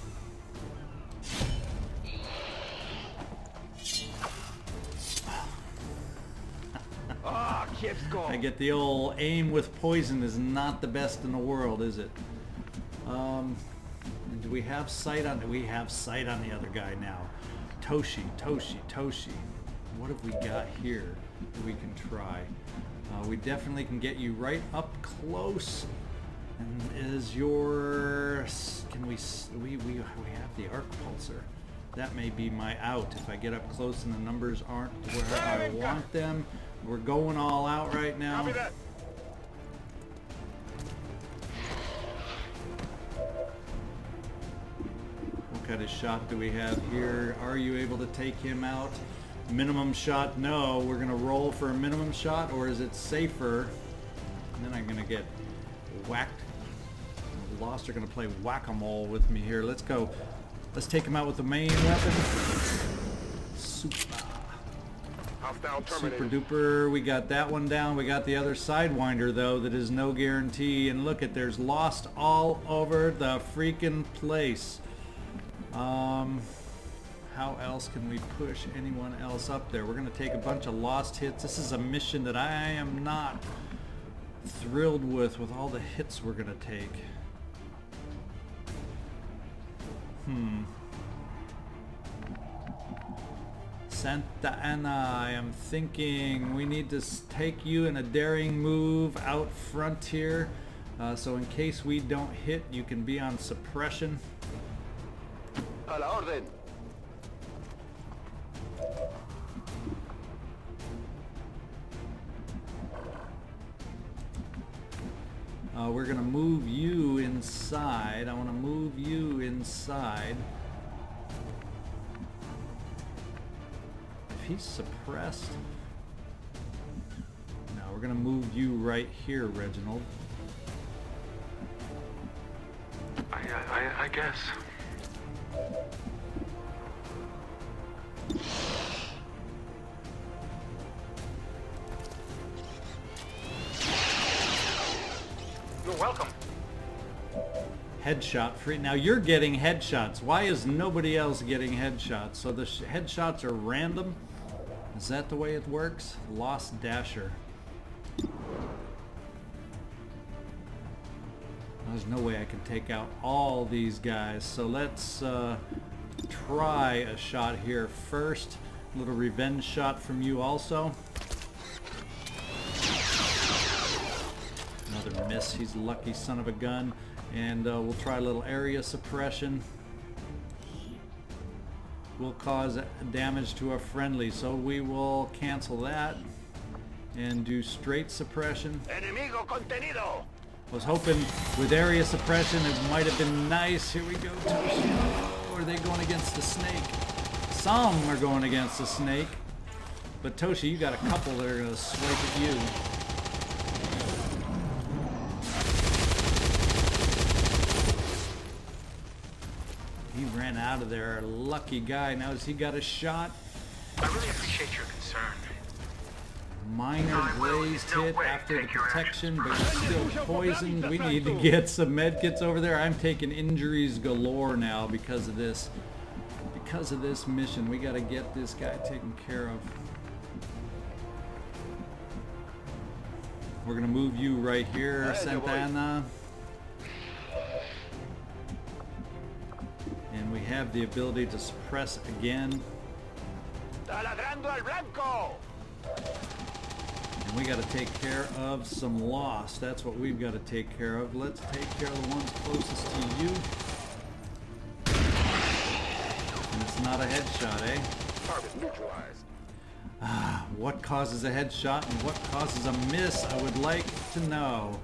I get the old aim with poison is not the best in the world, is it? And do we have sight on? We have sight on the other guy now. Toshi. What have we got here that we can try? We definitely can get you right up close. And is your... Can we have the arc pulsar. That may be my out if I get up close and the numbers aren't where I want them. We're going all out right now. Copy that. What kind of shot do we have here? Are you able to take him out? Minimum shot? No. We're going to roll for a minimum shot, or is it safer? And then I'm going to get whacked. The Lost are going to play whack-a-mole with me here. Let's go. Let's take him out with the main weapon. Super duper. We got that one down. We got the other Sidewinder though that is no guarantee. And look at, there's Lost all over the freaking place. How else can we push anyone else up there? We're going to take a bunch of lost hits. This is a mission that I am not thrilled with all the hits we're going to take. Santa Ana, I am thinking we need to take you in a daring move out front here. So in case we don't hit, you can be on suppression. A la orden. We're gonna move you inside. I want to move you inside. If he's suppressed, no, we're gonna move you right here, Reginald. I guess. You're welcome. Headshot free. Now you're getting headshots. Why is nobody else getting headshots? So the headshots are random? Is that the way it works? Lost Dasher. There's no way I can take out all these guys. So let's try a shot here first. A little revenge shot from you also. Another miss. He's a lucky son of a gun. And we'll try a little area suppression. Will cause damage to a friendly, so we will cancel that and do straight suppression. Enemigo contenido. Was hoping with area suppression it might have been nice. Here we go, Toshi. Oh, are they going against the snake? Some are going against the snake. But Toshi, you got a couple that are going to swipe at you. He ran out of there. Lucky guy. Now has he got a shot? I really appreciate your concern. Minor grazed hit after the protection, but still poisoned. We need to get some medkits over there. I'm taking injuries galore now because of this. Because of this mission, we got to get this guy taken care of. We're gonna move you right here, Santa Ana. And we have the ability to suppress again. Taladrando al blanco. And we got to take care of some loss. That's what we've got to take care of. Let's take care of the ones closest to you. And it's not a headshot, eh? Target neutralized. What causes a headshot and what causes a miss? I would like to know.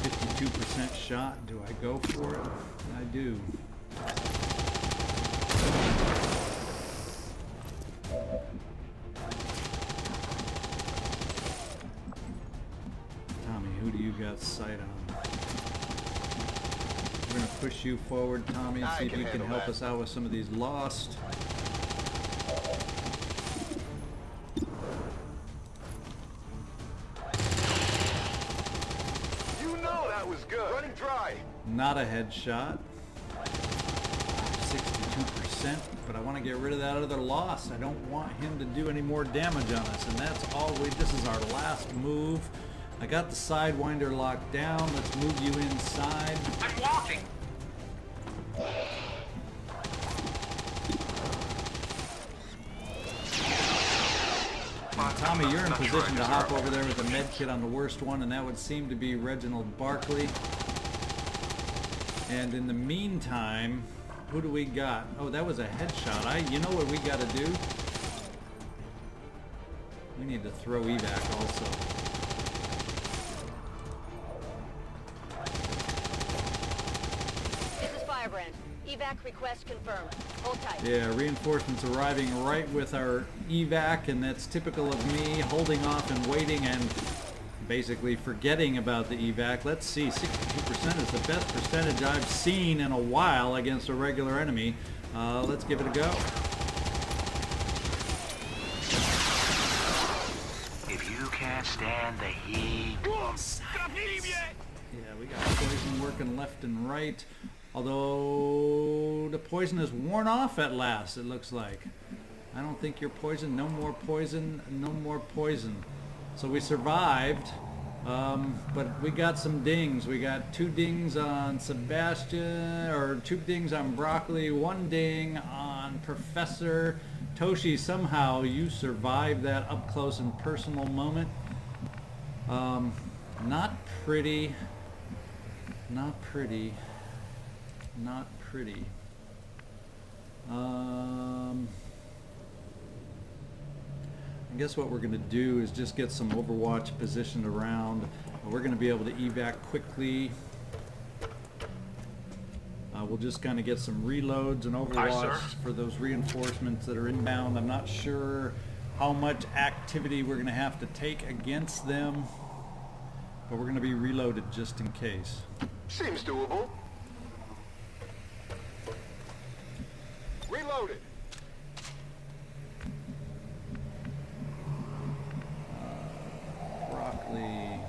52% shot. Do I go for it? I do. Tommy, who do you got sight on? We're going to push you forward, Tommy, and see if you can help us out with some of these lost. Not a headshot. 62%, but I want to get rid of that other loss. I don't want him to do any more damage on us, and that's all this is our last move. I got the Sidewinder locked down. Let's move you inside. I'm walking. Tommy, you're in position to hop over there with a med kit on the worst one, and that would seem to be Reginald Barclay. And in the meantime, who do we got? Oh, that was a headshot. You know what we got to do? We need to throw evac also. This is Firebrand. Evac request confirmed. Hold tight. Yeah, reinforcements arriving right with our evac, and that's typical of me, holding off and waiting and basically forgetting about the evac. Let's see, 62% is the best percentage I've seen in a while against a regular enemy. Let's give it a go. If you can't stand the heat... Yeah, we got poison working left and right. Although the poison is worn off at last, it looks like. I don't think you're poisoned. No more poison. No more poison. So we survived, but we got some dings. We got 2 dings on Sebastian, or 2 dings on Barclay, 1 ding on Professor Toshi. Somehow you survived that up close and personal moment. Not pretty. Not pretty. Not pretty. I guess what we're going to do is just get some Overwatch positioned around. We're going to be able to evac quickly. We'll just kind of get some reloads and Overwatch for those reinforcements that are inbound. I'm not sure how much activity we're going to have to take against them, but we're going to be reloaded just in case. Seems doable. Reloaded. Barclay.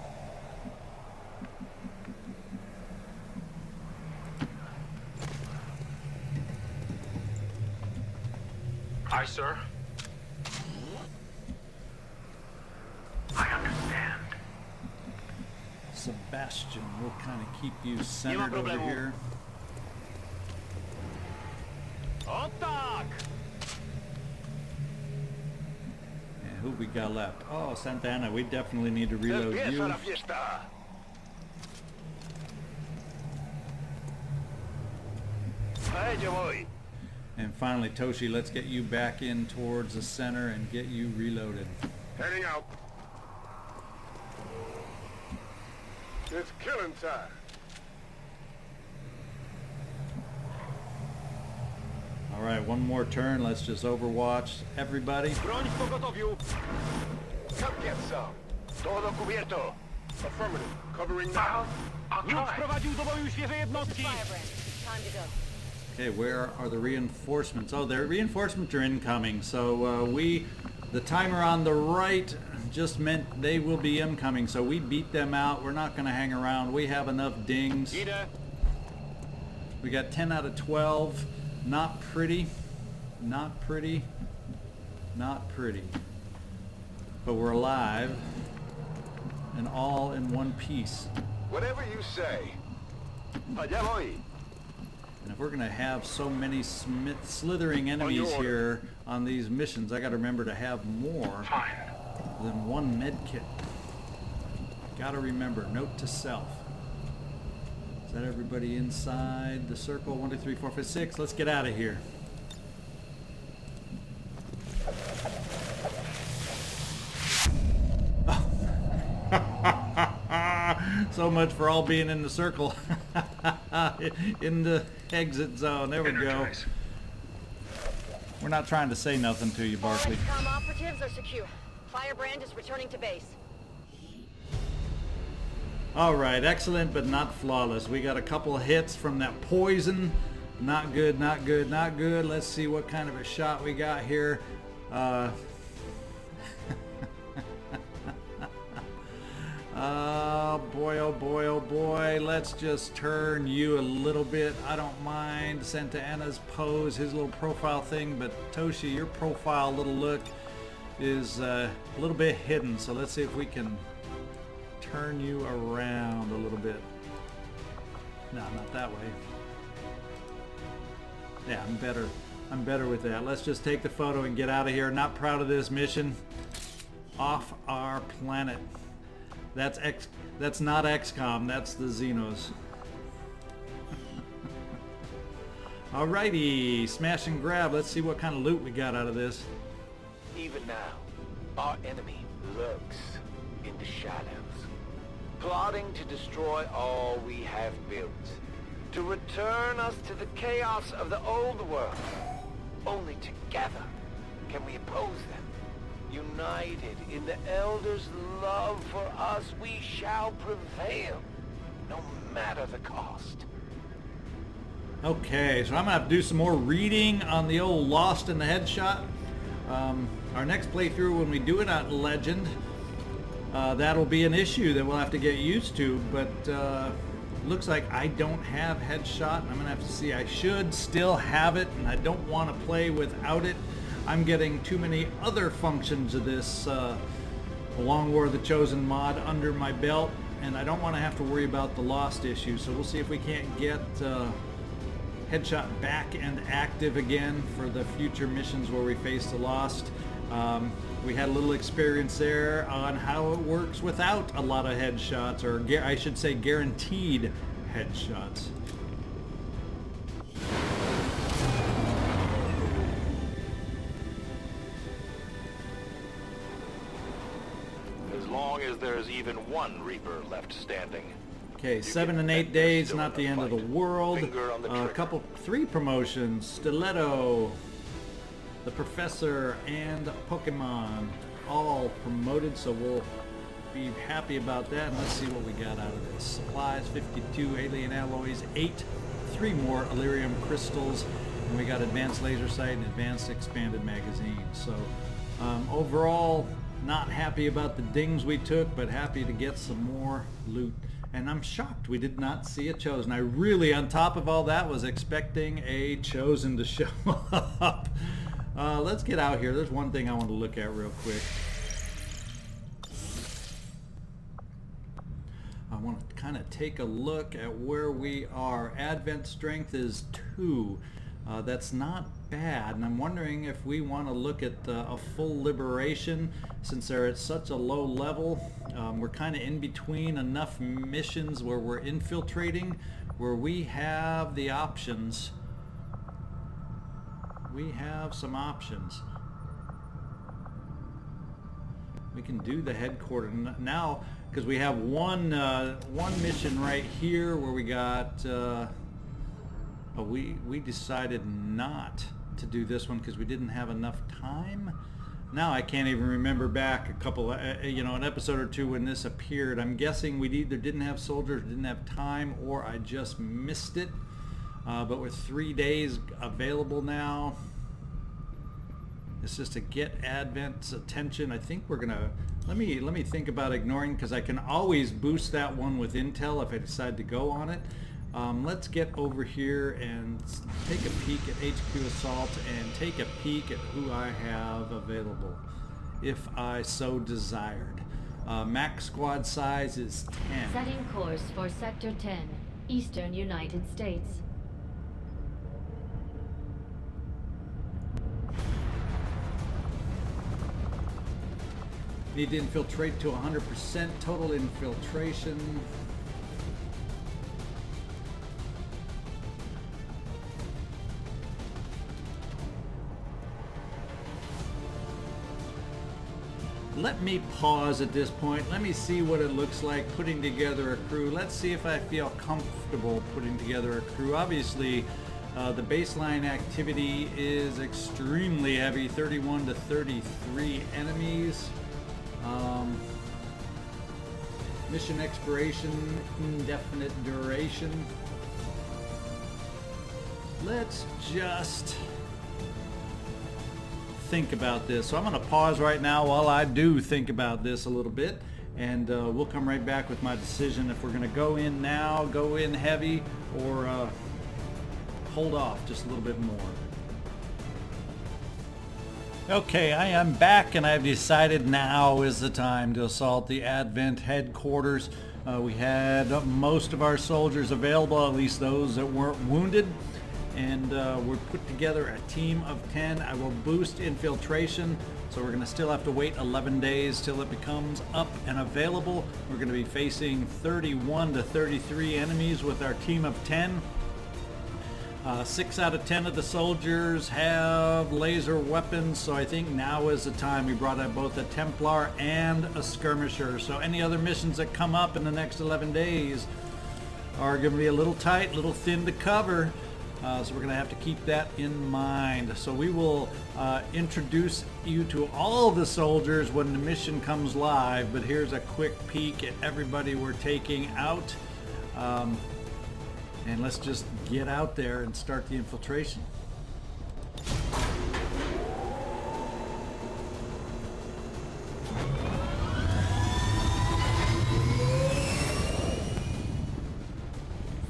Aye, sir. I understand. Sebastian, we'll kind of keep you centered over here. And who we got left? Oh, Santana, we definitely need to reload you. And finally, Toshi, let's get you back in towards the center and get you reloaded. Heading out. It's killing time. All right, one more turn. Let's just Overwatch everybody. Come get some. Todo cubierto. Affirmative. Covering now. I'll try. Firebrand. Time to go. Okay, where are the reinforcements? Oh, the reinforcements are incoming. So the timer on the right just meant they will be incoming. So we beat them out. We're not going to hang around. We have enough dings. We got 10 out of 12. Not pretty. Not pretty. Not pretty. But we're alive. And all in one piece. Whatever you say. Allá voy. And if we're going to have so many slithering enemies here on these missions, I got to remember to have more than 1 medkit. Got to remember, note to self. Is that everybody inside the circle? 1, 2, 3, 4, 5, 6. Let's get out of here. So much for all being in the circle. In the exit zone. There we go. We're not trying to say nothing to you, Barclay. XCom operatives are secure. Firebrand is returning to base. All right, excellent, but not flawless. We got a couple of hits from that poison. Not good, not good, not good. Let's see what kind of a shot we got here. Oh boy, oh boy, oh boy. Let's just turn you a little bit. I don't mind Santa Ana's pose, his little profile thing, but Toshi, your profile little look is a little bit hidden. So let's see if we can turn you around a little bit. No, not that way. Yeah, I'm better. I'm better with that. Let's just take the photo and get out of here. Not proud of this mission. Off our planet. That's not XCom, that's the Xenos. Alrighty, smash and grab. Let's see what kind of loot we got out of this. Even now, our enemy lurks in the shadows, plotting to destroy all we have built. to return us to the chaos of the old world. Only together can we oppose them. United in the Elders' love for us, we shall prevail, no matter the cost. Okay, so I'm gonna have to do some more reading on the old Lost in the Headshot. Our next playthrough, when we do it on Legend, that'll be an issue that we'll have to get used to, but looks like I don't have Headshot, and I'm gonna have to see. I should still have it, and I don't want to play without it. I'm getting too many other functions of this Long War of the Chosen mod under my belt, and I don't want to have to worry about the Lost issue, so we'll see if we can't get Headshot back and active again for the future missions where we face the Lost. We had a little experience there on how it works without a lot of headshots, or I should say guaranteed headshots. As long as there's even one Reaper left standing. Okay, 7 and 8 days, not the end of the world. A 3 promotions: Stiletto, the Professor, and Pokemon, all promoted, so we'll be happy about that. And let's see what we got out of this. Supplies, 52 alien alloys, 3 more Illyrium crystals, and we got advanced laser sight and advanced expanded magazine. So overall, not happy about the dings we took, but happy to get some more loot. And I'm shocked we did not see a Chosen. I really, on top of all that, was expecting a Chosen to show up. Let's get out here. There's one thing I want to look at real quick. I want to kind of take a look at where we are. Advent strength is 2. That's not bad, and I'm wondering if we want to look at a full liberation since they're at such a low level. We're kind of in between enough missions where we're infiltrating, where we have the options. We have some options. We can do the headquarters now because we have one mission right here where we got. We decided not to do this one because we didn't have enough time. Now I can't even remember back a couple, an episode or two when this appeared. I'm guessing we either didn't have soldiers, didn't have time, or I just missed it. But with 3 days available now, it's just to get Advent's attention. I think we're gonna let me think about ignoring, because I can always boost that one with intel if I decide to go on it. Let's get over here and take a peek at HQ Assault and take a peek at who I have available, if I so desired. Max squad size is 10. Setting course for Sector 10, Eastern United States. Need to infiltrate to 100% total infiltration. Let me pause at this point. Let me see what it looks like putting together a crew. Let's see if I feel comfortable putting together a crew. Obviously, the baseline activity is extremely heavy, 31 to 33 enemies. Mission expiration, indefinite duration. Let's just think about this. So I'm going to pause right now while I do think about this a little bit, and we'll come right back with my decision if we're going to go in now, go in heavy, or hold off just a little bit more. Okay, I am back, and I've decided now is the time to assault the Advent headquarters. We had most of our soldiers available, at least those that weren't wounded, and we put together a team of 10. I will boost infiltration, so we're going to still have to wait 11 days till it becomes up and available. We're going to be facing 31 to 33 enemies with our team of 10. 6 out of 10 of the soldiers have laser weapons, so I think now is the time. We brought out both a Templar and a Skirmisher, so any other missions that come up in the next 11 days, are going to be a little tight, a little thin to cover. So we're going to have to keep that in mind. So we will introduce you to all the soldiers when the mission comes live, but here's a quick peek at everybody we're taking out. And let's just get out there and start the infiltration.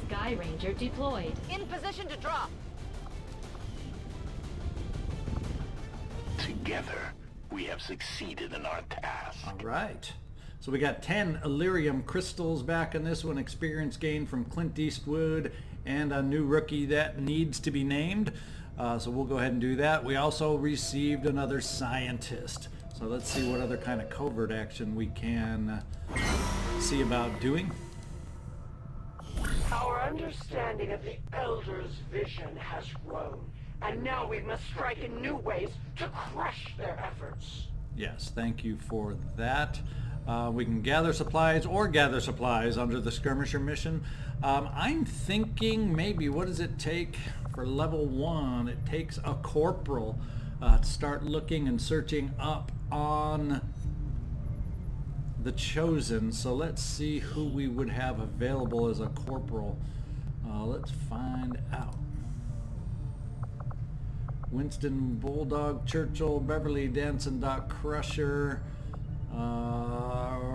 Sky Ranger deployed. In position to drop. Together, we have succeeded in our task. All right. So we got 10 Illyrium crystals back in this one, experience gained from Clint Eastwood, and a new rookie that needs to be named. So we'll go ahead and do that. We also received another scientist. So let's see what other kind of covert action we can see about doing. Our understanding of the Elder's vision has grown, and now we must strike in new ways to crush their efforts. Yes, thank you for that. We can gather supplies under the skirmisher mission. I'm thinking maybe, what does it take for level 1? It takes a corporal to start looking and searching up on the Chosen. So let's see who we would have available as a corporal. Let's find out. Winston Bulldog Churchill, Beverly Danson Doc Crusher,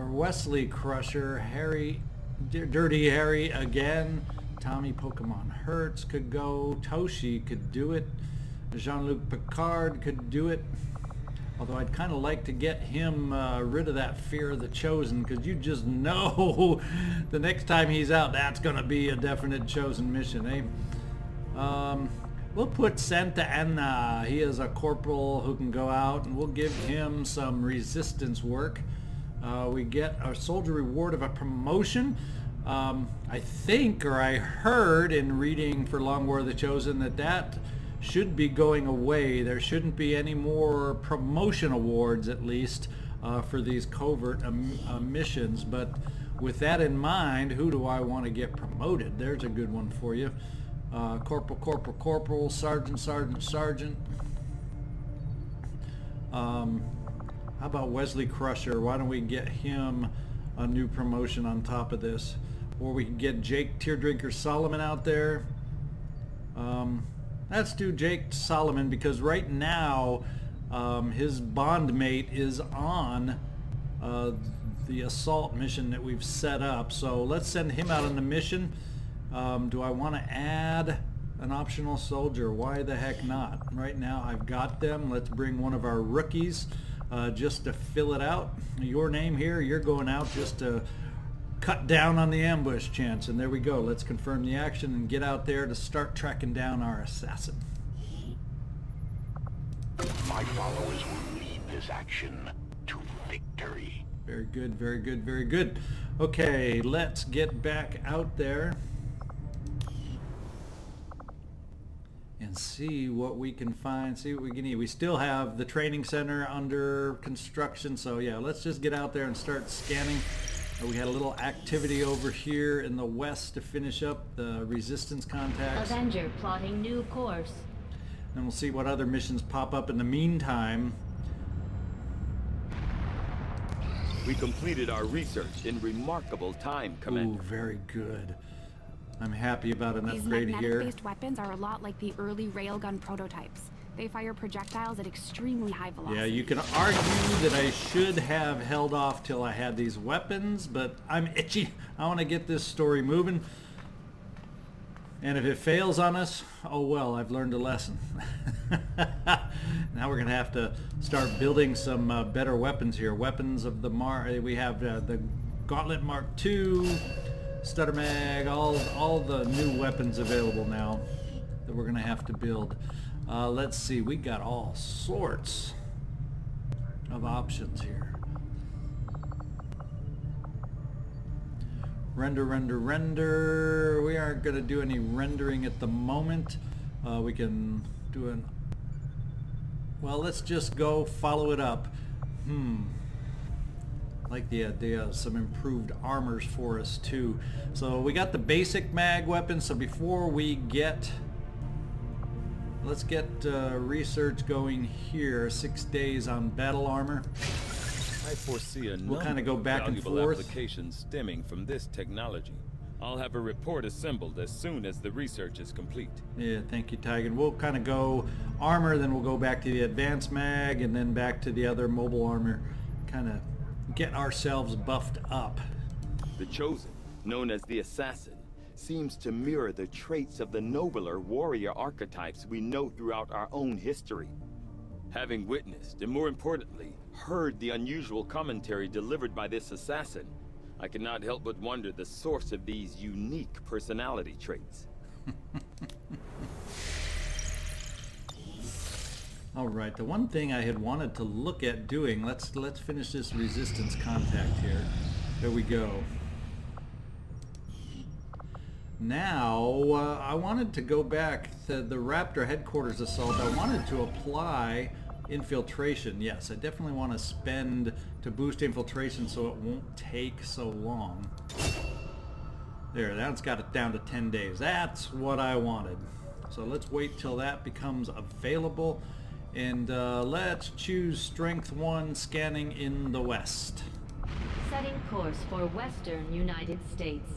Wesley Crusher, Harry, Dirty Harry again, Tommy Pokemon Hertz could go, Toshi could do it, Jean-Luc Picard could do it, although I'd kind of like to get him rid of that fear of the Chosen, because you just know the next time he's out, that's going to be a definite Chosen mission, eh? We'll put Santa Anna. He is a corporal who can go out, and we'll give him some resistance work. We get our soldier reward of a promotion. I think, or I heard in reading for Long War of the Chosen, that should be going away. There shouldn't be any more promotion awards, at least, for these covert missions. But with that in mind, who do I want to get promoted? There's a good one for you. Corporal, sergeant. How about Wesley Crusher? Why don't we get him a new promotion on top of this? Or we can get Jake Teardrinker Solomon out there. Let's do Jake Solomon, because right now his bond mate is on the assault mission that we've set up. So let's send him out on the mission. Do I want to add an optional soldier? Why the heck not? Right now I've got them. Let's bring one of our rookies just to fill it out. Your name here, you're going out just to cut down on the ambush chance. And there we go. Let's confirm the action and get out there to start tracking down our assassin. My followers will lead this action to victory. Very good, very good, very good. Okay, let's get back out there and see what we can find, see what we can eat. We still have the training center under construction, so yeah, let's just get out there and start scanning. We had a little activity over here in the west to finish up the resistance contacts. Avenger plotting new course. And we'll see what other missions pop up in the meantime. We completed our research in remarkable time, Commander. Ooh, very good. I'm happy about an These upgrade here. magnetic-based weapons are a lot like the early railgun prototypes. They fire projectiles at extremely high velocity. Yeah, you can argue that I should have held off till I had these weapons, but I'm itchy. I want to get this story moving. And if it fails on us, oh well, I've learned a lesson. Now we're going to have to start building some better weapons here. Weapons of the we have the Gauntlet Mark II, Stutter Mag, all the new weapons available now that we're going to have to build. Let's see, we got all sorts of options here. Render. We aren't going to do any rendering at the moment. We can do an... Well, let's just go follow it up. like the idea of some improved armors for us too. So we got the basic mag weapons. So before we get, let's get research going here. 6 days on battle armor. I foresee a We'll kind of go number of back and valuable forth. applications stemming from this technology. I'll have a report assembled as soon as the research is complete. Yeah, thank you, Tiger. We'll kind of go armor, then we'll go back to the advanced mag, and then back to the other mobile armor. Kind of get ourselves buffed up. The Chosen, known as the Assassin, seems to mirror the traits of the nobler warrior archetypes we know throughout our own history. Having witnessed, and more importantly, heard the unusual commentary delivered by this assassin, I cannot help but wonder the source of these unique personality traits. All right, the one thing I had wanted to look at doing, let's finish this resistance contact here. There we go. Now, I wanted to go back to the Raptor headquarters assault. I wanted to apply infiltration. Yes, I definitely want to spend to boost infiltration so it won't take so long. There, that's got it down to 10 days. That's what I wanted. So let's wait till that becomes available. And let's choose Strength 1 scanning in the west. Setting course for Western United States.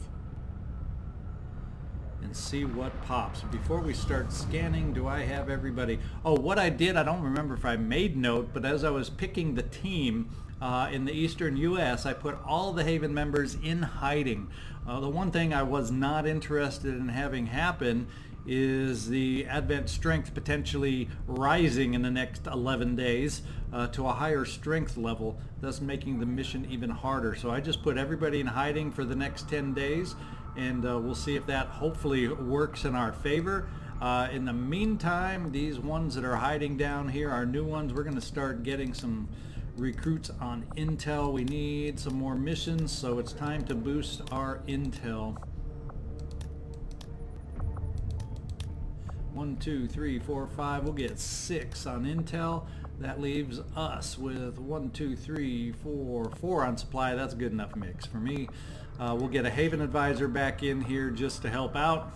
And see what pops. Before we start scanning, do I have everybody? Oh, what I did, I don't remember if I made note, but as I was picking the team in the eastern U.S., I put all the Haven members in hiding. The one thing I was not interested in having happen is the Advent strength potentially rising in the next 11 days to a higher strength level, thus making the mission even harder. So I just put everybody in hiding for the next 10 days, and we'll see if that hopefully works in our favor. In the meantime, these ones that are hiding down here are new ones. We're going to start getting some recruits on intel. We need some more missions, so it's time to boost our intel. 1, 2, 3, 4, 5. We'll get 6 on intel. That leaves us with 1, 2, 3, 4, 4 on supply. That's a good enough mix for me. We'll get a Haven advisor back in here just to help out.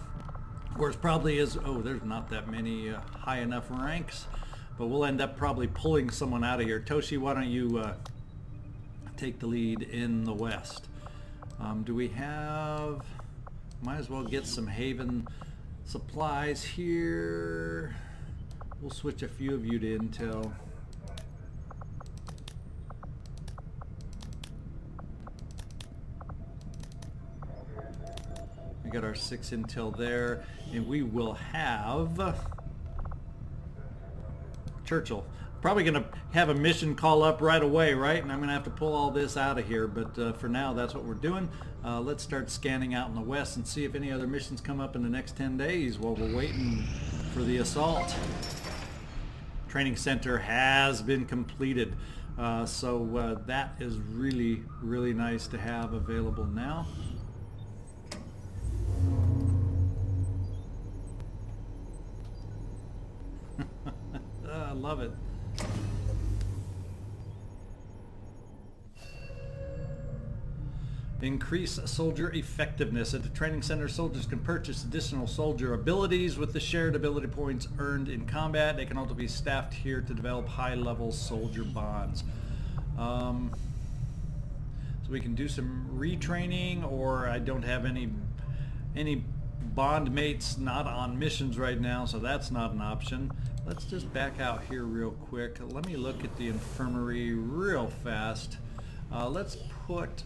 Of course, probably is, oh, there's not that many high enough ranks, but we'll end up probably pulling someone out of here. Toshi, why don't you take the lead in the west? Do we have, might as well get some Haven supplies here. We'll switch a few of you to intel. We got our 6 intel there, and we will have Churchill. Probably going to have a mission call up right away, right? And I'm going to have to pull all this out of here, but for now, that's what we're doing. Let's start scanning out in the west and see if any other missions come up in the next 10 days while we're waiting for the assault. Training center has been completed, so that is really, really nice to have available now. I love it. Increase soldier effectiveness. At the training center, soldiers can purchase additional soldier abilities with the shared ability points earned in combat. They can also be staffed here to develop high-level soldier bonds. So we can do some retraining, or I don't have any bond mates not on missions right now, so that's not an option. Let's just back out here real quick. Let me look at the infirmary real fast. Let's put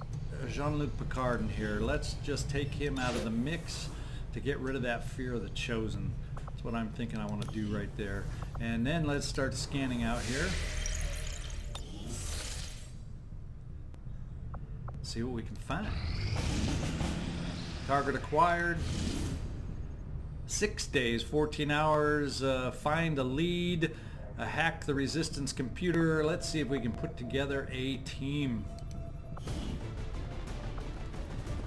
Jean-Luc Picard in here. Let's just take him out of the mix to get rid of that fear of the Chosen. That's what I'm thinking I want to do right there. And then let's start scanning out here. See what we can find. Target acquired. 6 days, 14 hours. Find a lead. Hack the resistance computer. Let's see if we can put together a team.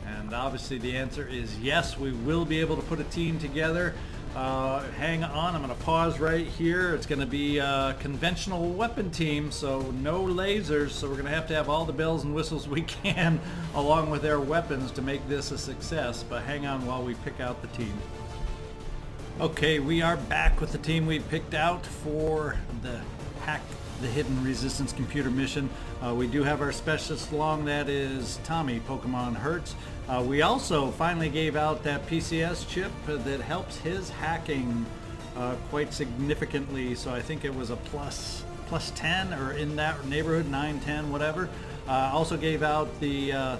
And obviously the answer is yes, we will be able to put a team together. Hang on, I'm going to pause right here. It's going to be a conventional weapon team, so no lasers, so we're going to have all the bells and whistles we can along with their weapons to make this a success, but hang on while we pick out the team. Okay, we are back with the team we picked out for the Hack the Hidden Resistance computer mission. We do have our specialist along, that is Tommy, Pokemon Hertz. We also finally gave out that PCS chip that helps his hacking quite significantly, so I think it was a plus 10 or in that neighborhood, 9, 10, whatever. Also gave out the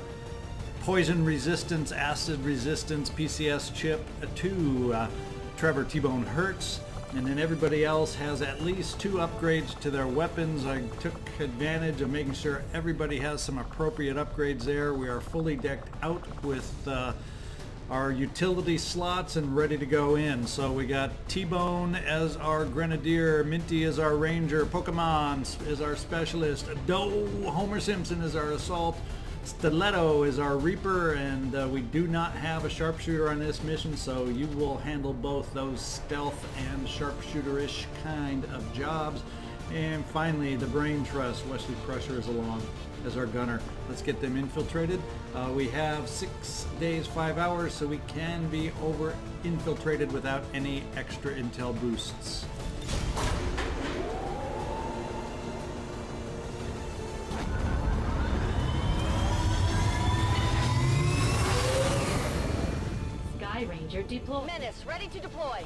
poison resistance, acid resistance PCS chip to Trevor T-Bone Hertz. And then everybody else has at least 2 upgrades to their weapons. I took advantage of making sure everybody has some appropriate upgrades there. We are fully decked out with our utility slots and ready to go in. So we got T-Bone as our Grenadier, Minty as our Ranger, Pokemon is our Specialist, Doe, Homer Simpson is our Assault, Stiletto is our Reaper, and we do not have a sharpshooter on this mission, so you will handle both those stealth and sharpshooter-ish kind of jobs. And finally, the Brain Trust, Wesley Crusher is along as our gunner. Let's get them infiltrated. We have 6 days, 5 hours, so we can be infiltrated without any extra intel boosts. Ranger deploy. Menace, ready to deploy.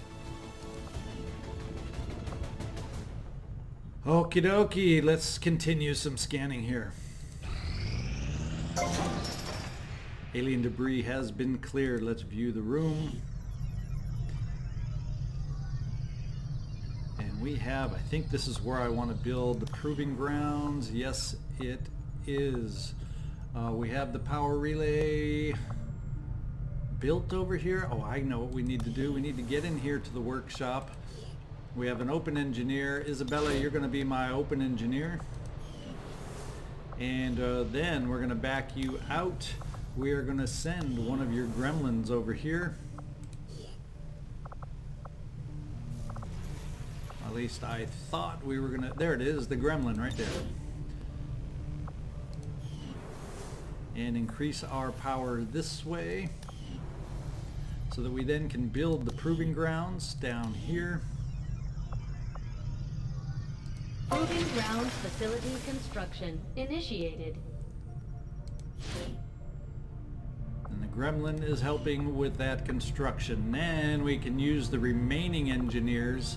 Okie dokie, let's continue some scanning here. Alien debris has been cleared. Let's view the room. And we have, I think this is where I want to build the proving grounds. Yes, it is. We have the power relay built over here. Oh, I know what we need to do. We need to get in here to the workshop. We have an open engineer. Isabella, you're going to be my open engineer. And then we're going to back you out. We are going to send one of your gremlins over here. At least I thought we were going to... There it is, the gremlin right there. And increase our power this way, so that we then can build the proving grounds down here. Proving grounds facility construction initiated. And the gremlin is helping with that construction. Then we can use the remaining engineers.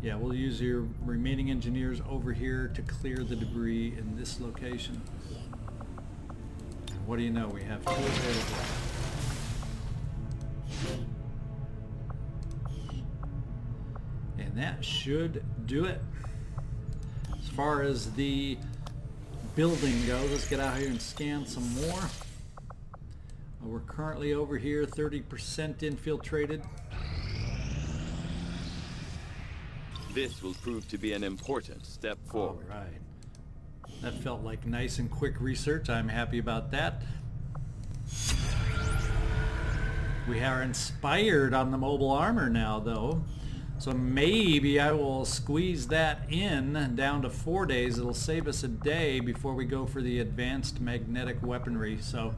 Yeah, we'll use your remaining engineers over here to clear the debris in this location. What do you know? We have 2 available. And that should do it. As far as the building goes, let's get out here and scan some more. We're currently over here, 30% infiltrated. This will prove to be an important step forward. All right. That felt like nice and quick research. I'm happy about that. We are inspired on the mobile armor now, though. So maybe I will squeeze that in down to 4 days. It'll save us a day before we go for the advanced magnetic weaponry. So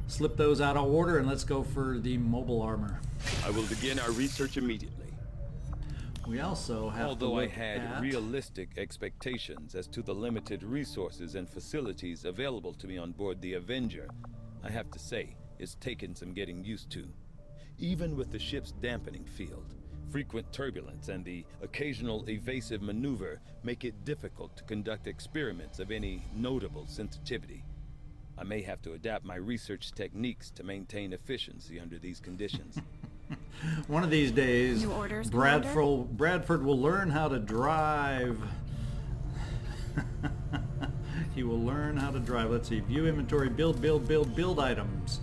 slip those out of order and let's go for the mobile armor. I will begin our research immediately. We also have Although to I look had at... realistic expectations as to the limited resources and facilities available to me on board the Avenger, I have to say, it's taken some getting used to. Even with the ship's dampening field, frequent turbulence and the occasional evasive maneuver make it difficult to conduct experiments of any notable sensitivity. I may have to adapt my research techniques to maintain efficiency under these conditions. One of these days, New orders, Bradford will learn how to drive. He will learn how to drive. Let's see. View inventory. Build items.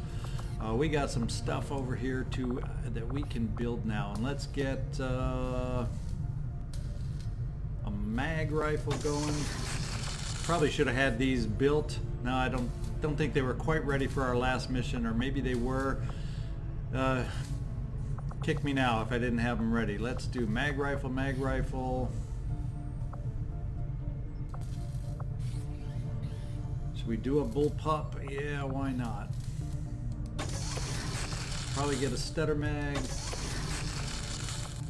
We got some stuff over here too that we can build now. And let's get a mag rifle going. Probably should have had these built No, I don't think they were quite ready for our last mission, or maybe they were. Kick me now if I didn't have them ready. Let's do mag rifle, mag rifle. Should we do a bullpup? Yeah, why not? Probably get a stutter mag.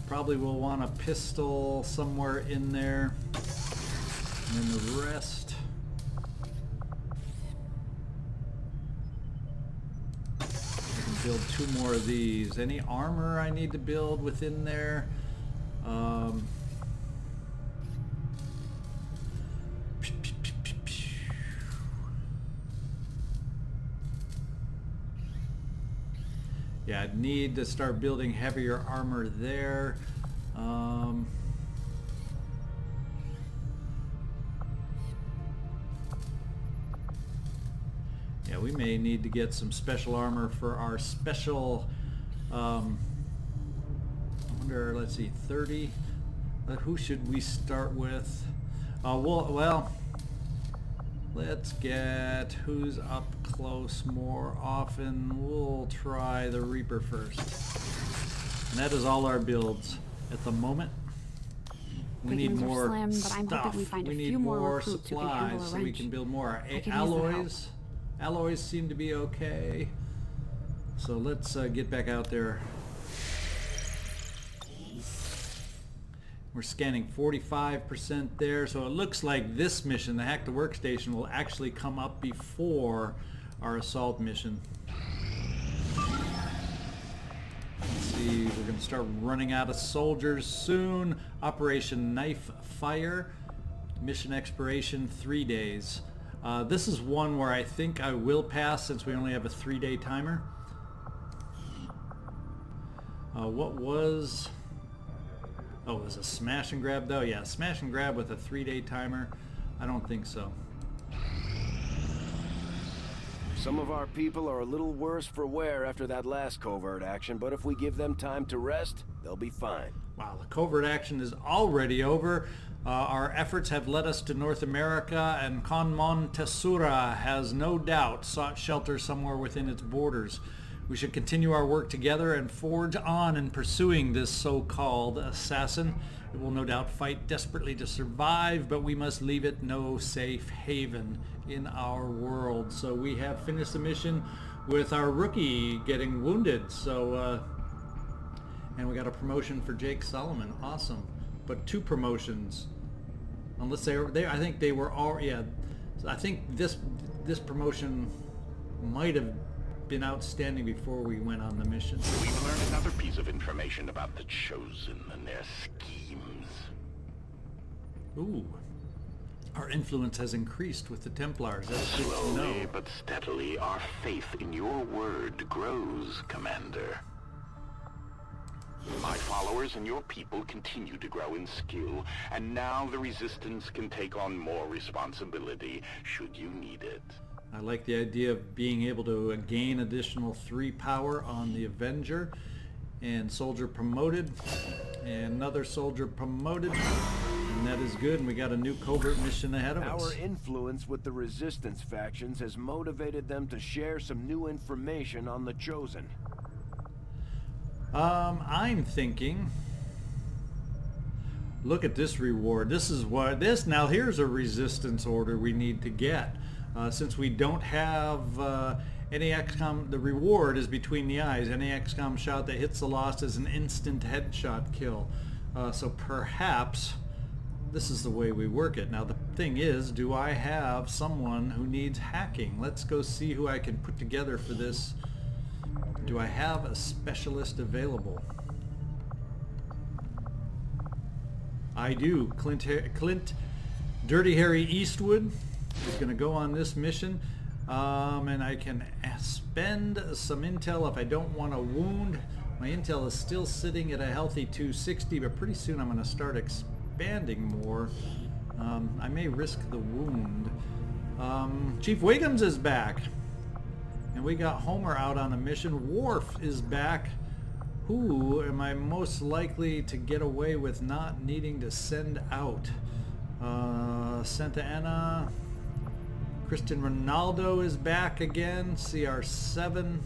Probably will want a pistol somewhere in there. And then the rest. Build 2 more of these. Any armor I need to build within there? Yeah, I'd need to start building heavier armor there. Yeah, we may need to get some special armor for our special, I wonder, let's see, 30. Who should we start with? Well, let's get who's up close more often. We'll try the Reaper first. And that is all our builds at the moment. We need more slim, but I'm stuff. hoping we find a need few more more recruits who can handle supplies a so we wrench. can build more. I could use the Alloys. Alloys seem to be okay. So let's get back out there. We're scanning 45% there, so it looks like this mission, the Hack the Workstation, will actually come up before our assault mission. Let's see, we're going to start running out of soldiers soon. Operation Knife Fire. Mission expiration 3 days. This is one where I think I will pass since we only have a 3-day timer. What was... Oh, it was a smash and grab though? Yeah, smash and grab with a 3-day timer. I don't think so. Some of our people are a little worse for wear after that last covert action, but if we give them time to rest, they'll be fine. Wow, the covert action is already over. Our efforts have led us to North America, and Con Montesura has no doubt sought shelter somewhere within its borders. We should continue our work together and forge on in pursuing this so-called assassin. It will no doubt fight desperately to survive, but we must leave it no safe haven in our world. So we have finished the mission with our rookie getting wounded. So, and we got a promotion for Jake Solomon. Awesome. But 2 promotions. Unless they were, I think they were all, yeah. So I think this promotion might have been outstanding before we went on the mission. We've learned another piece of information about the Chosen and their schemes. Ooh. Our influence has increased with the Templars. That's good to know. Slowly but steadily, our faith in your word grows, Commander. My followers and your people continue to grow in skill, and now the Resistance can take on more responsibility should you need it. I like the idea of being able to gain additional 3 power on the Avenger, and soldier promoted, and another soldier promoted, and that is good, and we got a new covert mission ahead of us. Our influence with the Resistance factions has motivated them to share some new information on the Chosen. I'm thinking, look at this reward. This is what now here's a resistance order we need to get. Since we don't have any XCom, the reward is between the eyes. Any XCom shot that hits the lost is an instant headshot kill. So perhaps this is the way we work it. Now the thing is, do I have someone who needs hacking? Let's go see who I can put together for this. Do I have a specialist available? I do. Clint Dirty Harry Eastwood is going to go on this mission, and I can spend some intel if I don't want to wound. My intel is still sitting at a healthy 260, but pretty soon I'm going to start expanding more. I may risk the wound. Chief Wiggums is back, and we got Homer out on a mission. Worf is back. Who am I most likely to get away with not needing to send out? Santa Ana, Cristiano Ronaldo is back again, CR7.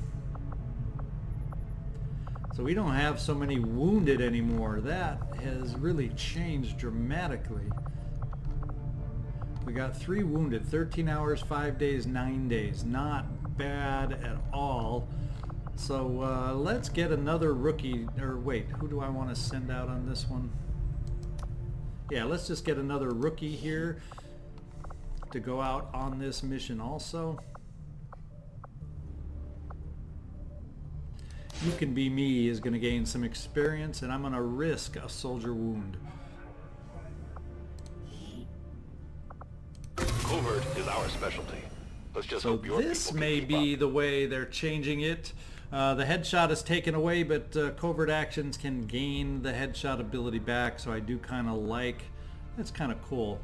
So we don't have so many wounded anymore. That has really changed dramatically. We got 3 wounded, 13 hours, 5 days, 9 days. Not bad at all. So let's get another rookie, or wait, who do I want to send out on this one? Yeah, let's just get another rookie here to go out on this mission also. You Can Be Me is going to gain some experience, and I'm going to risk a soldier wound. Covert is our specialty. Let's just hope your this people can may keep be up. the way they're changing it. The headshot is taken away, but covert actions can gain the headshot ability back, so I do kind of like, it's kind of cool.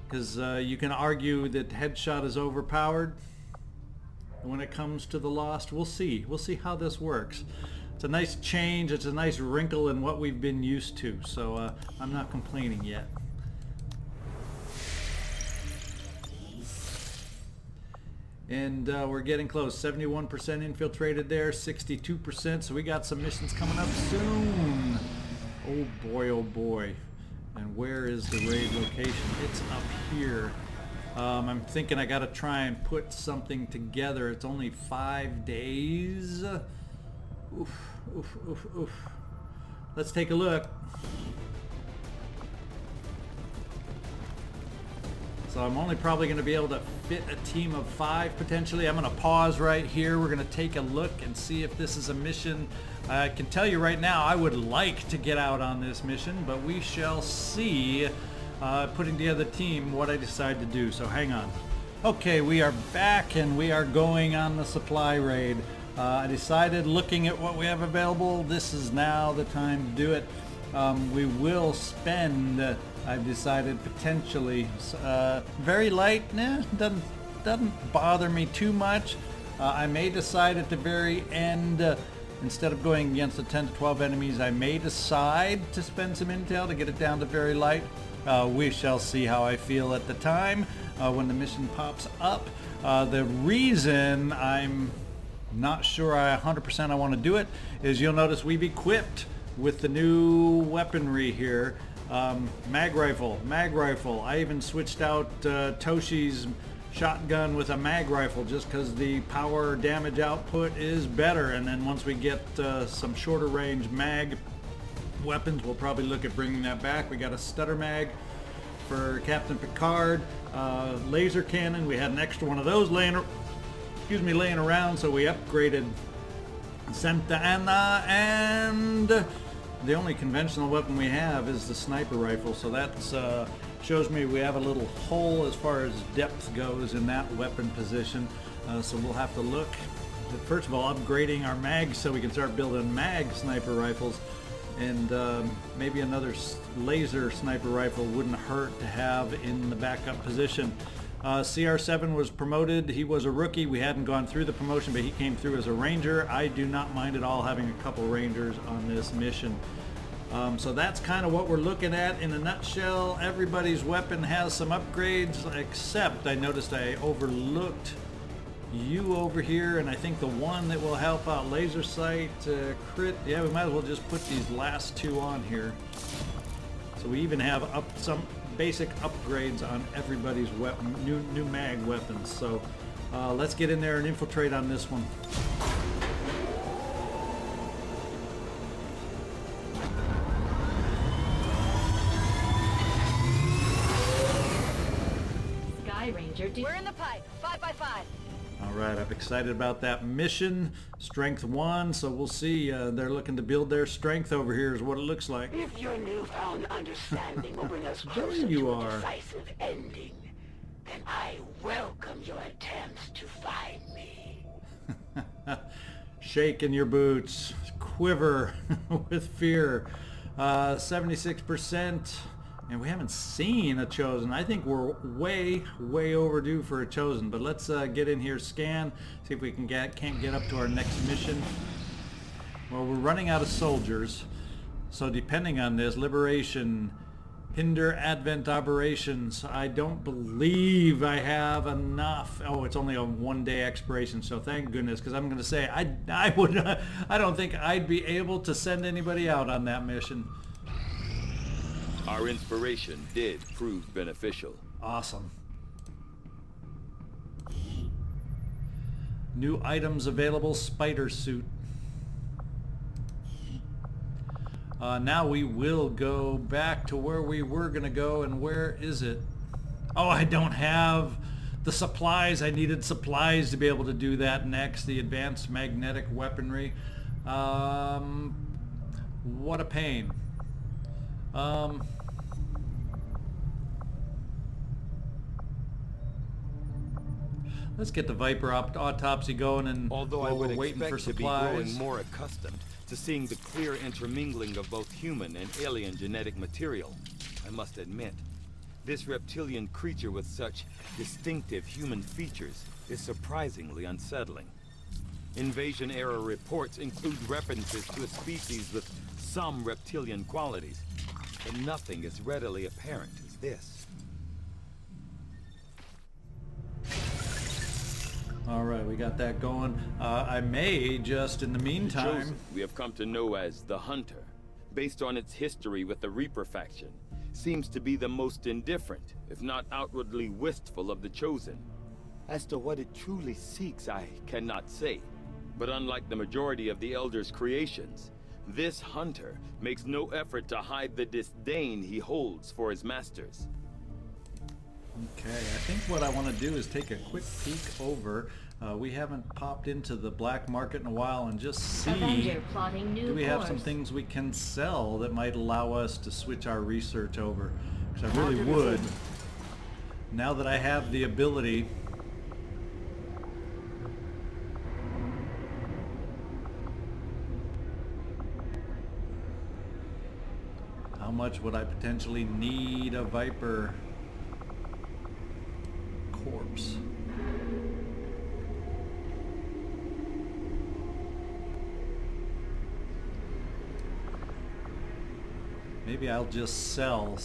Because you can argue that headshot is overpowered when it comes to the Lost. We'll see. We'll see how this works. It's a nice change. It's a nice wrinkle in what we've been used to. So I'm not complaining yet. And we're getting close. 71% infiltrated there, 62%. So we got some missions coming up soon. Oh boy, oh boy. And where is the raid location? It's up here. I'm thinking I gotta try and put something together. It's only 5 days. Oof, oof, oof, oof. Let's take a look. So I'm only probably going to be able to fit a team of 5 potentially. I'm going to pause right here. We're going to take a look and see if this is a mission. I can tell you right now I would like to get out on this mission, but we shall see putting together the team what I decide to do. So hang on. Okay, we are back and we are going on the supply raid. I decided, looking at what we have available, this is now the time to do it. We will spend, I've decided, potentially very light. Doesn't bother me too much. I may decide at the very end, instead of going against the 10 to 12 enemies, I may decide to spend some intel to get it down to very light. We shall see how I feel at the time when the mission pops up. The reason I'm not sure 100% I want to do it is you'll notice we've equipped with the new weaponry here. Mag rifle. I even switched out Toshi's shotgun with a mag rifle just because the power damage output is better. And then once we get some shorter range mag weapons, we'll probably look at bringing that back. We got a stutter mag for Captain Picard. Laser cannon. We had an extra one of those laying around, so we upgraded Santa Ana, and the only conventional weapon we have is the sniper rifle, so that shows me we have a little hole as far as depth goes in that weapon position. So we'll have to look at, first of all, upgrading our mags so we can start building mag sniper rifles, and maybe another laser sniper rifle wouldn't hurt to have in the backup position. CR7 was promoted. He was a rookie. We hadn't gone through the promotion, but he came through as a ranger. I do not mind at all having a couple rangers on this mission. So that's kind of what we're looking at in a nutshell. Everybody's weapon has some upgrades, except I noticed I overlooked you over here, and I think the one that will help out laser sight, crit, yeah, we might as well just put these last 2 on here. So we even have some basic upgrades on everybody's weapon, new mag weapons. So let's get in there and infiltrate on this one. Sky Ranger, We're in the pipe. 5 by 5. All right, I'm excited about that mission. Strength 1, so we'll see. They're looking to build their strength over here is what it looks like. If your newfound understanding will bring us There closer you to a are. decisive ending, then I welcome your attempts to find me. Shake in your boots, quiver with fear. 76%, and we haven't seen a Chosen. I think we're way overdue for a Chosen, but let's get in here, scan, see if we can't get up to our next mission. Well, we're running out of soldiers, so depending on this, Liberation Hinder advent operations. I don't believe I have enough. Oh, it's only a 1-day expiration, so thank goodness, because I'm going to say I don't think I'd be able to send anybody out on that mission. Our inspiration did prove beneficial. Awesome. New items available, spider suit. Now we will go back to where we were going to go, and where is it? Oh, I don't have the supplies. I needed supplies to be able to do that next. The advanced magnetic weaponry. What a pain. Let's get the Viper autopsy going, and although I while would we're waiting for expect to be supplies. growing more accustomed to seeing the clear intermingling of both human and alien genetic material, I must admit, this reptilian creature with such distinctive human features is surprisingly unsettling. Invasion-era reports include references to a species with some reptilian qualities, but nothing as readily apparent as this. All right, we got that going. I may just, in the meantime... The Chosen, we have come to know as the Hunter, based on its history with the Reaper faction, seems to be the most indifferent, if not outwardly wistful of the Chosen. As to what it truly seeks, I cannot say. But unlike the majority of the Elder's creations, this Hunter makes no effort to hide the disdain he holds for his masters. Okay, I think what I want to do is take a quick peek over. We haven't popped into the black market in a while, and just see, do we have some things we can sell that might allow us to switch our research over? Because I really would, now that I have the ability. How much would I potentially need a Viper corpse? Maybe I'll just sell,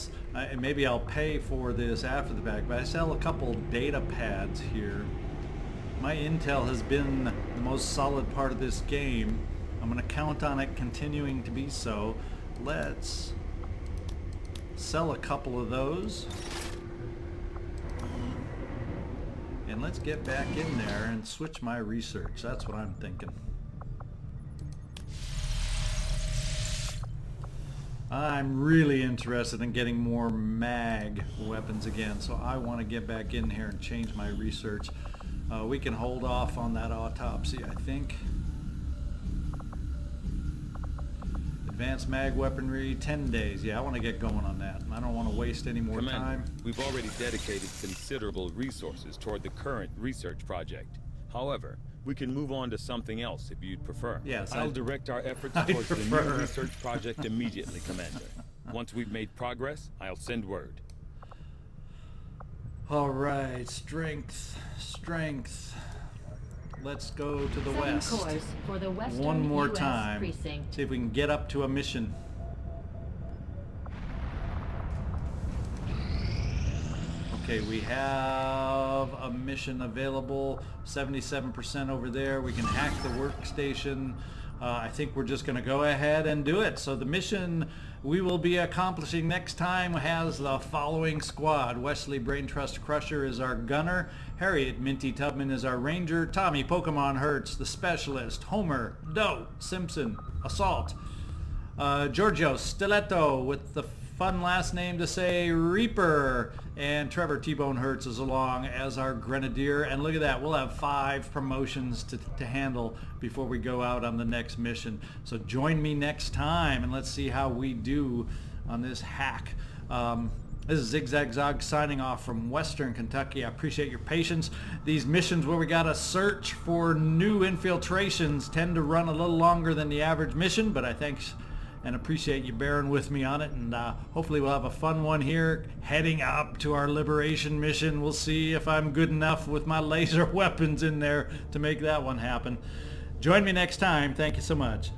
maybe I'll pay for this after the fact, but I sell a couple data pads here. My intel has been the most solid part of this game. I'm going to count on it continuing to be so. Let's sell a couple of those. And let's get back in there and switch my research. That's what I'm thinking. I'm really interested in getting more mag weapons again, so I want to get back in here and change my research. We can hold off on that autopsy, I think. Advanced mag weaponry, 10 days. Yeah, I want to get going on that. I don't want to waste any more time. We've already dedicated considerable resources toward the current research project. However, we can move on to something else if you'd prefer. Yes, I'll direct our efforts towards the new research project immediately, Commander. Once we've made progress, I'll send word. All right, strength. Let's go to the west. Course for the Western one more US time. Precinct. See if we can get up to a mission. Okay, we have a mission available, 77% over there. We can hack the workstation. I think we're just going to go ahead and do it. So the mission we will be accomplishing next time has the following squad. Wesley Brain Trust Crusher is our gunner. Harriet Minty Tubman is our ranger. Tommy Pokemon Hertz, the specialist. Homer, Doe, Simpson, Assault. Georgios, Stiletto with the fun last name to say, Reaper. And Trevor T-Bone Hertz is along as our Grenadier. And look at that, we'll have 5 promotions to handle before we go out on the next mission. So join me next time and let's see how we do on this hack. This is ZigZagZog signing off from Western Kentucky. I appreciate your patience. These missions where we gotta search for new infiltrations tend to run a little longer than the average mission, but I thanks and appreciate you bearing with me on it, and hopefully we'll have a fun one here heading up to our liberation mission. We'll see if I'm good enough with my laser weapons in there to make that one happen. Join me next time. Thank you so much.